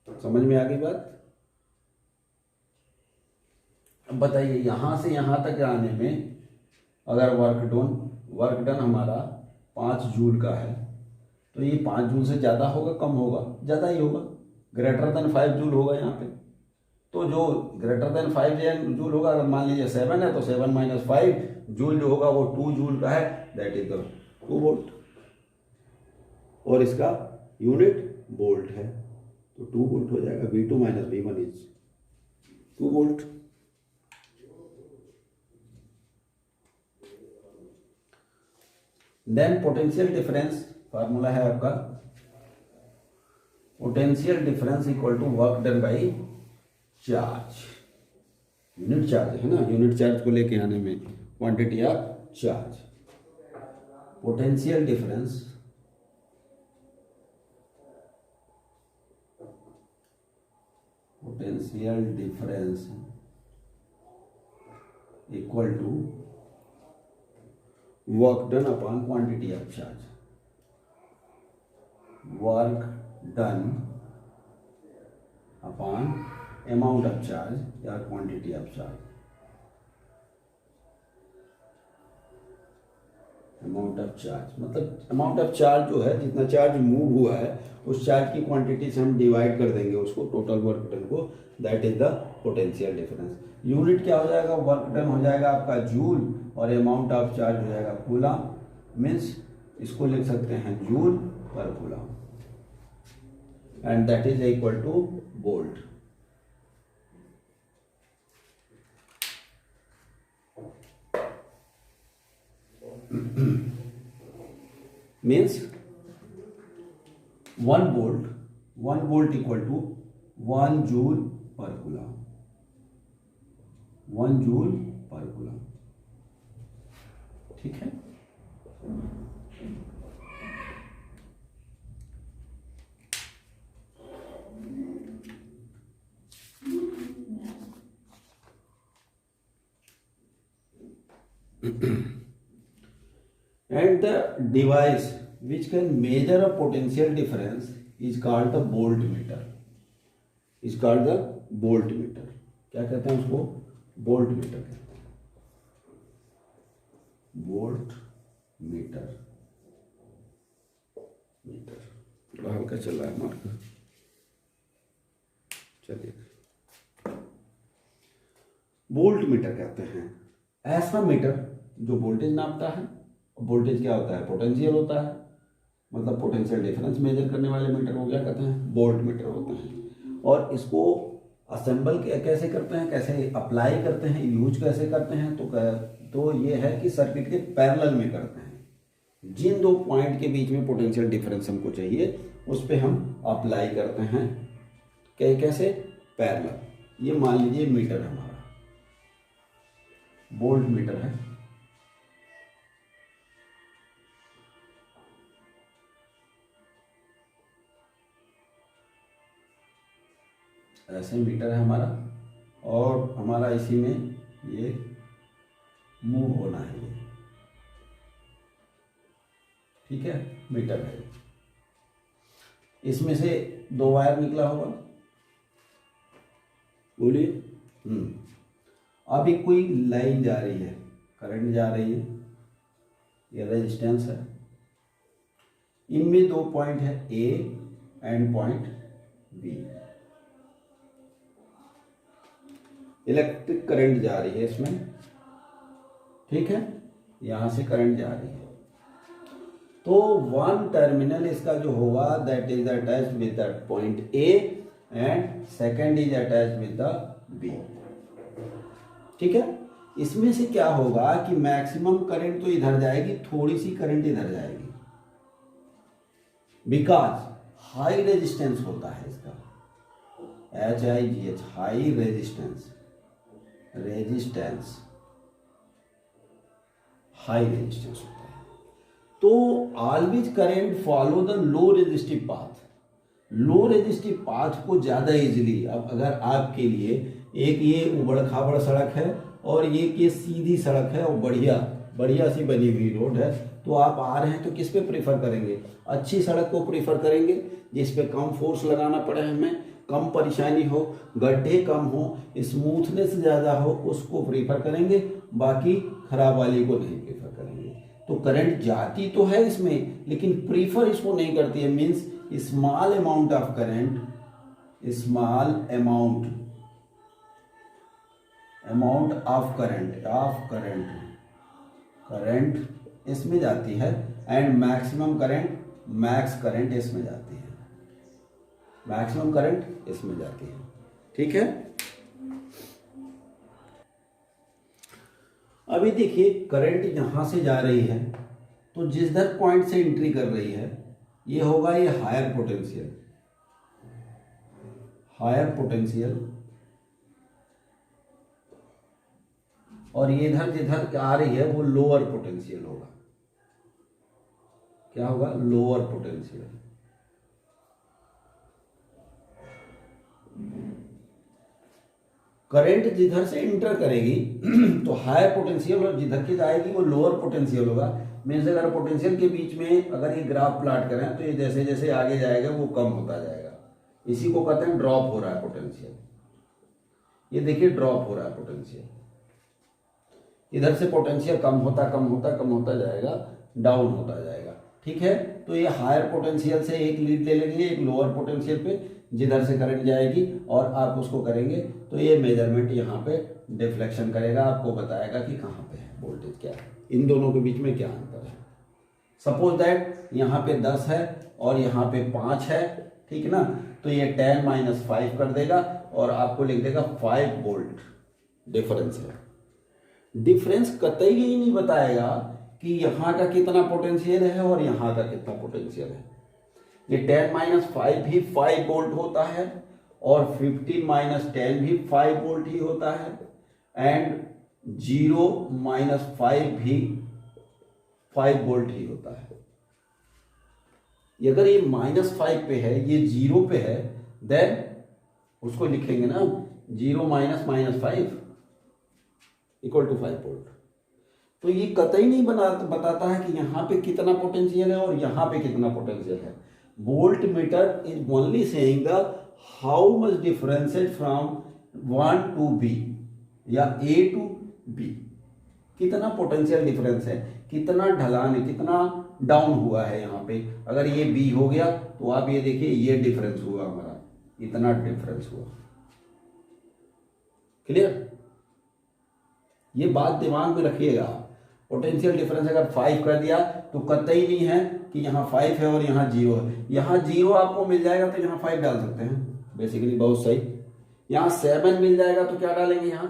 समझ में आ गई बात। अब बताइए यहां से यहां तक आने में अगर वर्क डन हमारा 5 जूल का है, तो ये 5 जूल से ज़्यादा होगा कम होगा, ज़्यादा ही होगा, ग्रेटर देन 5 जूल होगा यहाँ पे। तो जो ग्रेटर देन 5 जूल होगा, अगर मान लीजिए 7 है तो 7 माइनस 5 जूल जो होगा वो 2 जूल का है, दैट इज द 2 वोल्ट, और इसका यूनिट वोल्ट है, तो 2 वोल्ट हो जाएगा। V2 minus V1 is 2 volt. Then potential difference formula है आपका, potential difference equal to work done by charge, unit charge है ना, यूनिट चार्ज को लेके आने में quantity of charge, potential difference equal to work done upon quantity of charge, work done upon amount of charge या quantity of charge, amount of charge मतलब अमाउंट ऑफ चार्ज जो है, जितना चार्ज मूव हुआ है उस चार्ज की क्वांटिटी से हम डिवाइड कर देंगे उसको, टोटल वर्क डन को, that is the potential difference. Unit क्या हो जाएगा, वर्क डन हो जाएगा आपका जूल और अमाउंट ऑफ चार्ज हो जाएगा कूलम, मीन्स इसको लिख सकते हैं joule per coulomb, and that is equal to volt. Means 1 volt equal to 1 joule per coulomb, 1 joule per coulomb, ठीक है। And the device which can measure a potential difference is called the voltmeter, is called the voltmeter। क्या कहते हैं उसको, वोल्टमीटर कहते हैं, वोल्टमीटर, मीटर थोड़ा हल्का चल रहा है मार्कर, चलिए। वोल्टमीटर कहते हैं ऐसा मीटर जो वोल्टेज नापता है। वोल्टेज क्या होता है, पोटेंशियल होता है, मतलब पोटेंशियल डिफरेंस मेजर करने वाले मीटर को क्या कहते हैं, वोल्ट मीटर होते हैं। और इसको असेंबल कैसे करते हैं, कैसे अप्लाई करते हैं, यूज कैसे करते हैं, तो ये है कि सर्किट के पैरेलल में करते हैं। जिन दो पॉइंट के बीच में पोटेंशियल डिफरेंस हमको चाहिए उस पर हम अप्लाई करते हैं, कैसे, पैरेलल। ये मान लीजिए मीटर हमारा वोल्ट मीटर है, ऐसे मीटर है हमारा, और हमारा इसी में ये मूव होना है, ये ठीक है, मीटर है। इसमें से 2 वायर निकला होगा, बोलिए। अभी कोई लाइन जा रही है, करंट जा रही है, ये रेजिस्टेंस है, इनमें 2 पॉइंट है, A and point B. Electric current जा रही है इसमें, ठीक है, यहां से करंट जा रही है। तो 1 टर्मिनल इसका जो होगा that is attached with the point A and second is attached with the B, ठीक है। इसमें से क्या होगा कि मैक्सिमम करंट तो इधर जाएगी, थोड़ी सी करंट इधर जाएगी, बिकॉज हाई रेजिस्टेंस होता है इसका, HIGH, high resistance, high resistance होता है। तो always current follow the low resistive path, low resistive path को ज्यादा इजीली। अब अगर आपके लिए एक ये उबड़ खाबड़ सड़क है और ये सीधी सड़क है और बढ़िया सी बनी हुई रोड है, तो आप आ रहे हैं तो किस पे प्रेफर करेंगे, अच्छी सड़क को प्रेफर करेंगे जिस पे कम फोर्स लगाना पड़े, हमें कम परेशानी हो, गड्ढे कम हो, स्मूथनेस ज़्यादा हो, उसको प्रेफर करेंगे, बाकी खराब वाली को नहीं प्रेफर करेंगे। तो करंट जाती तो है इसमें लेकिन प्रेफर इसको नहीं करती है, means small amount of current, small amount of current इसमें जाती है, and maximum current, max current इसमें जाती है, मैक्सिमम करंट इसमें जाती है, ठीक है। अभी देखिए करंट यहां से जा रही है, तो जिधर पॉइंट से एंट्री कर रही है ये होगा ये हायर पोटेंशियल, और ये इधर जिधर आ रही है वो लोअर पोटेंशियल होगा। क्या होगा? Lower potential. करंट जिधर से इंटर करेगी तो हायर पोटेंशियल, और जिधर की जाएगी वो लोअर पोटेंशियल होगा। मीन्स अगर पोटेंशियल के बीच में अगर ये ग्राफ प्लॉट करें तो ये जैसे जैसे आगे जाएगा वो कम होता जाएगा। इसी को कहते हैं ड्रॉप हो रहा है पोटेंशियल। ये देखिए ड्रॉप हो रहा है पोटेंशियल, इधर से पोटेंशियल कम होता जाएगा, डाउन होता जाएगा। ठीक है, तो ये हायर पोटेंशियल से एक लीड ले लेंगे एक लोअर पोटेंशियल पे जिधर से करंट जाएगी, और आप उसको करेंगे तो ये मेजरमेंट यहाँ पे डिफ्लेक्शन करेगा, आपको बताएगा कि कहाँ पे है वोल्टेज, क्या है, इन दोनों के बीच में क्या अंतर है। सपोज दैट यहाँ पे 10 है और यहाँ पे 5 है, ठीक ना, तो ये 10 - 5 कर देगा और आपको लिख देगा 5 वोल्ट डिफरेंस है। डिफरेंस कतई ही नहीं बताएगा कि यहाँ का कितना पोटेंशियल है और यहाँ का कितना पोटेंशियल है। ये 10 - 5 भी 5 वोल्ट होता है और 15 - 10 भी 5 वोल्ट ही होता है, एंड 0 - 5 भी 5 वोल्ट ही होता है। अगर ये -5 पे है, ये 0 पे है, देन उसको लिखेंगे ना 0 - -5 = 5 वोल्ट। तो ये कतई नहीं बताता है कि यहाँ पे कितना पोटेंशियल है और यहाँ पे कितना पोटेंशियल है। Voltmeter is only saying the how much differenced from 1 to B या A to B, कितना पोटेंशियल डिफरेंस है, कितना ढलान है, कितना डाउन हुआ है। यहाँ पे अगर ये B हो गया तो आप ये देखिए ये डिफरेंस हुआ हमारा, इतना डिफरेंस हुआ। क्लियर? ये बात दिमाग में रखिएगा। पोटेंशियल डिफरेंस अगर 5 कर दिया तो कतई नहीं है कि यहाँ 5 है और यहाँ 0 है। यहाँ 0 आपको मिल जाएगा तो यहाँ 5 डाल सकते हैं, बेसिकली बहुत सही। यहाँ 7 मिल जाएगा तो क्या डालेंगे, यहाँ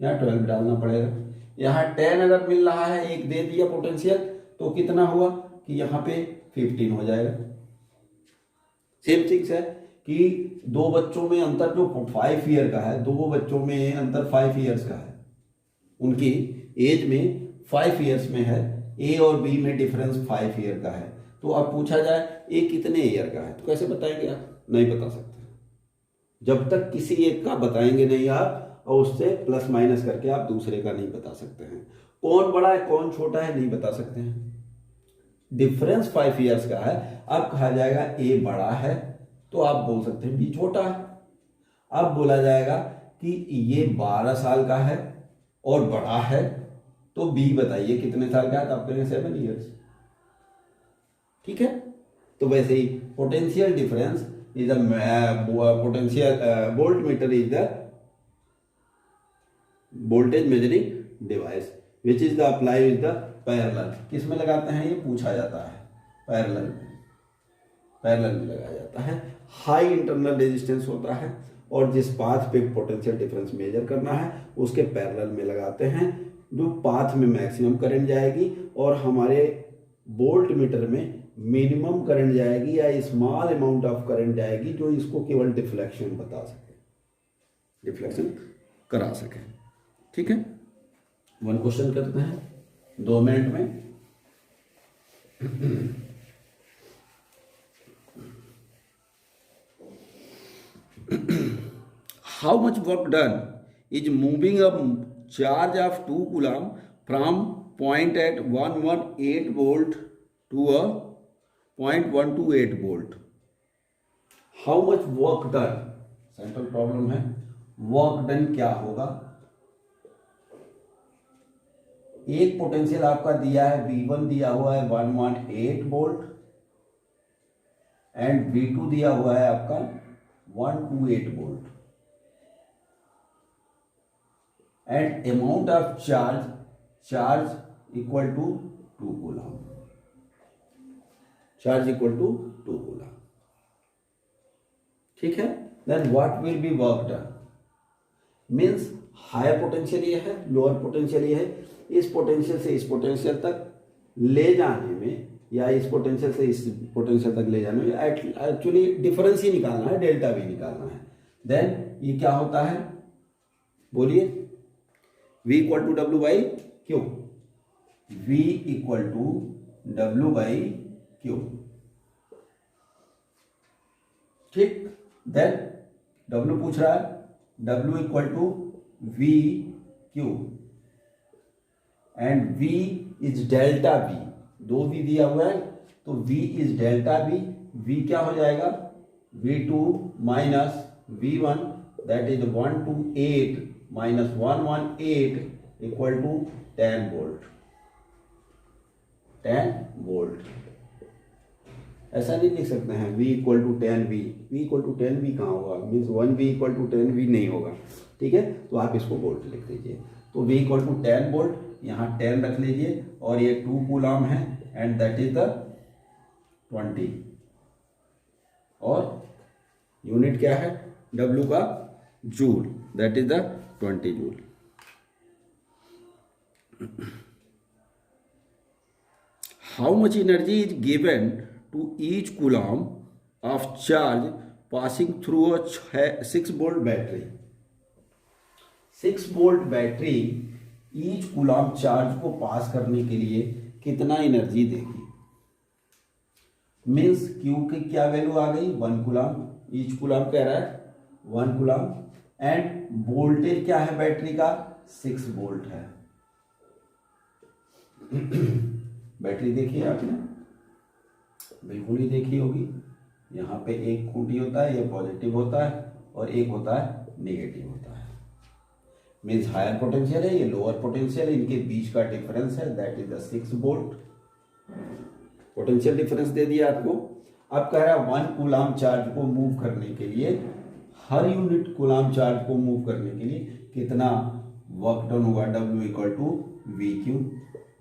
12 डालना पड़ेगा। यहाँ 10 अगर मिल रहा है, एक दे दिया पोटेंशियल, तो कितना हुआ कि यहाँ पे 15 हो जाएगा। सेम थिंग्स है कि दो बच्चों में अंतर जो 5 ईयर का है, दो बच्चों में अंतर 5 ईयर्स का है, उनकी एज में 5 ईयर्स में है, ए और बी में डिफरेंस 5 ईयर का है। तो अब पूछा जाए ए कितने ईयर का है, तो कैसे बताएंगे आप? नहीं बता सकते जब तक किसी एक का बताएंगे नहीं आप, और उससे प्लस माइनस करके आप दूसरे का नहीं बता सकते हैं। कौन बड़ा है कौन छोटा है नहीं बता सकते हैं। डिफरेंस 5 ईयर्स का है, अब कहा जाएगा ए बड़ा है तो आप बोल सकते हैं बी छोटा है। अब बोला जाएगा कि ये 12 साल का है और बड़ा है, तो बी बताइए कितने साल का है, तो आप कहेंगे 7 ईयर्स। ठीक है, तो वैसे ही potential difference is the potential voltmeter is the voltage measuring device which is the apply with the parallel. किस में लगाते हैं ये पूछा जाता है, पैरेलल में लगाया जाता है। हाई इंटरनल रेजिस्टेंस होता है और जिस पाथ पे पोटेंशियल डिफरेंस मेजर करना है उसके पैरेलल में लगाते हैं, जो पाथ में मैक्सिमम करंट जाएगी और हमारे वोल्ट मीटर में मिनिमम करंट जाएगी या स्मॉल अमाउंट ऑफ करंट जाएगी, जो इसको केवल डिफ्लेक्शन बता सके, डिफ्लेक्शन करा सके। ठीक है, 1 क्वेश्चन करते हैं 2 मिनट में। How much work done is moving a charge of 2 coulomb from point at 118 volt to a point 128 volt? How much work done? Central problem है। वर्क डन क्या होगा? एक पोटेंशियल आपका दिया है V1 दिया हुआ है 118 वोल्ट एंड V2 दिया हुआ है आपका 128 volt, and amount of charge equal to 2 coulomb, charge equal to 2 coulomb. ठीक है, then what will be work done? Means higher potential ये है, लोअर पोटेंशियल ये है, इस पोटेंशियल से इस पोटेंशियल तक ले जाने में या इस पोटेंशियल से इस पोटेंशियल तक ले जाने में एक्चुअली डिफरेंस ही निकालना है, डेल्टा वी निकालना है। देन ये क्या होता है, बोलिए, V equal to W by Q, V equal to W by Q, ठीक। देन W पूछ रहा है, W equal to V Q and V is delta V, दो V दिया हुआ है तो V is delta V, V क्या हो जाएगा, V2 minus V1 that is 128 minus 118 equal to 10 volt, 10 volt. ऐसा नहीं लिख सकते हैं V equal to 10V, V equal to 10V कहाँ होगा, means 1V equal to 10V नहीं होगा, ठीक है। तो आप इसको वोल्ट लिख दीजिए, तो V इक्वल टू 10 वोल्ट, यहाँ 10 रख लीजिए और ये 2 कूलम है एंड दैट इज द 20, और यूनिट क्या है W का, joule, that is the 20 joule. How much energy is given to each coulomb of charge passing through a 6 volt battery, 6 volt battery each coulomb charge को पास करने के लिए कितना एनर्जी देगी, मीन्स क्यू की क्या वैल्यू आ गई, 1 कूलम, ईच कूलम कह रहा है 1 कूलम, एंड वोल्टेज क्या है बैटरी का, 6 वोल्ट है। बैटरी देखिए आपने बिल्कुल ही देखी होगी, यहाँ पे एक खूंटी होता है, ये पॉजिटिव होता है और एक होता है नेगेटिव होता है, मीन्स हायर पोटेंशियल है, ये लोअर पोटेंशियल है, इनके बीच का डिफरेंस है that is the 6 volt. Potential difference दे दिया आपको। अब कह रहा है 1 कूलम चार्ज को मूव करने के लिए, हर यूनिट कूलम चार्ज को मूव करने के लिए कितना वर्क डन होगा, W equal to V Q,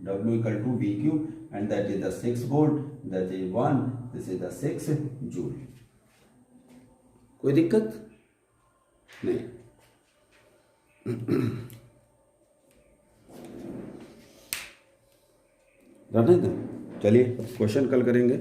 W equal to V Q and that is the 6 volt, that is 1, this is the 6 joule। कोई दिक्कत नहीं। रहने दें, चलिए क्वेश्चन कल करेंगे।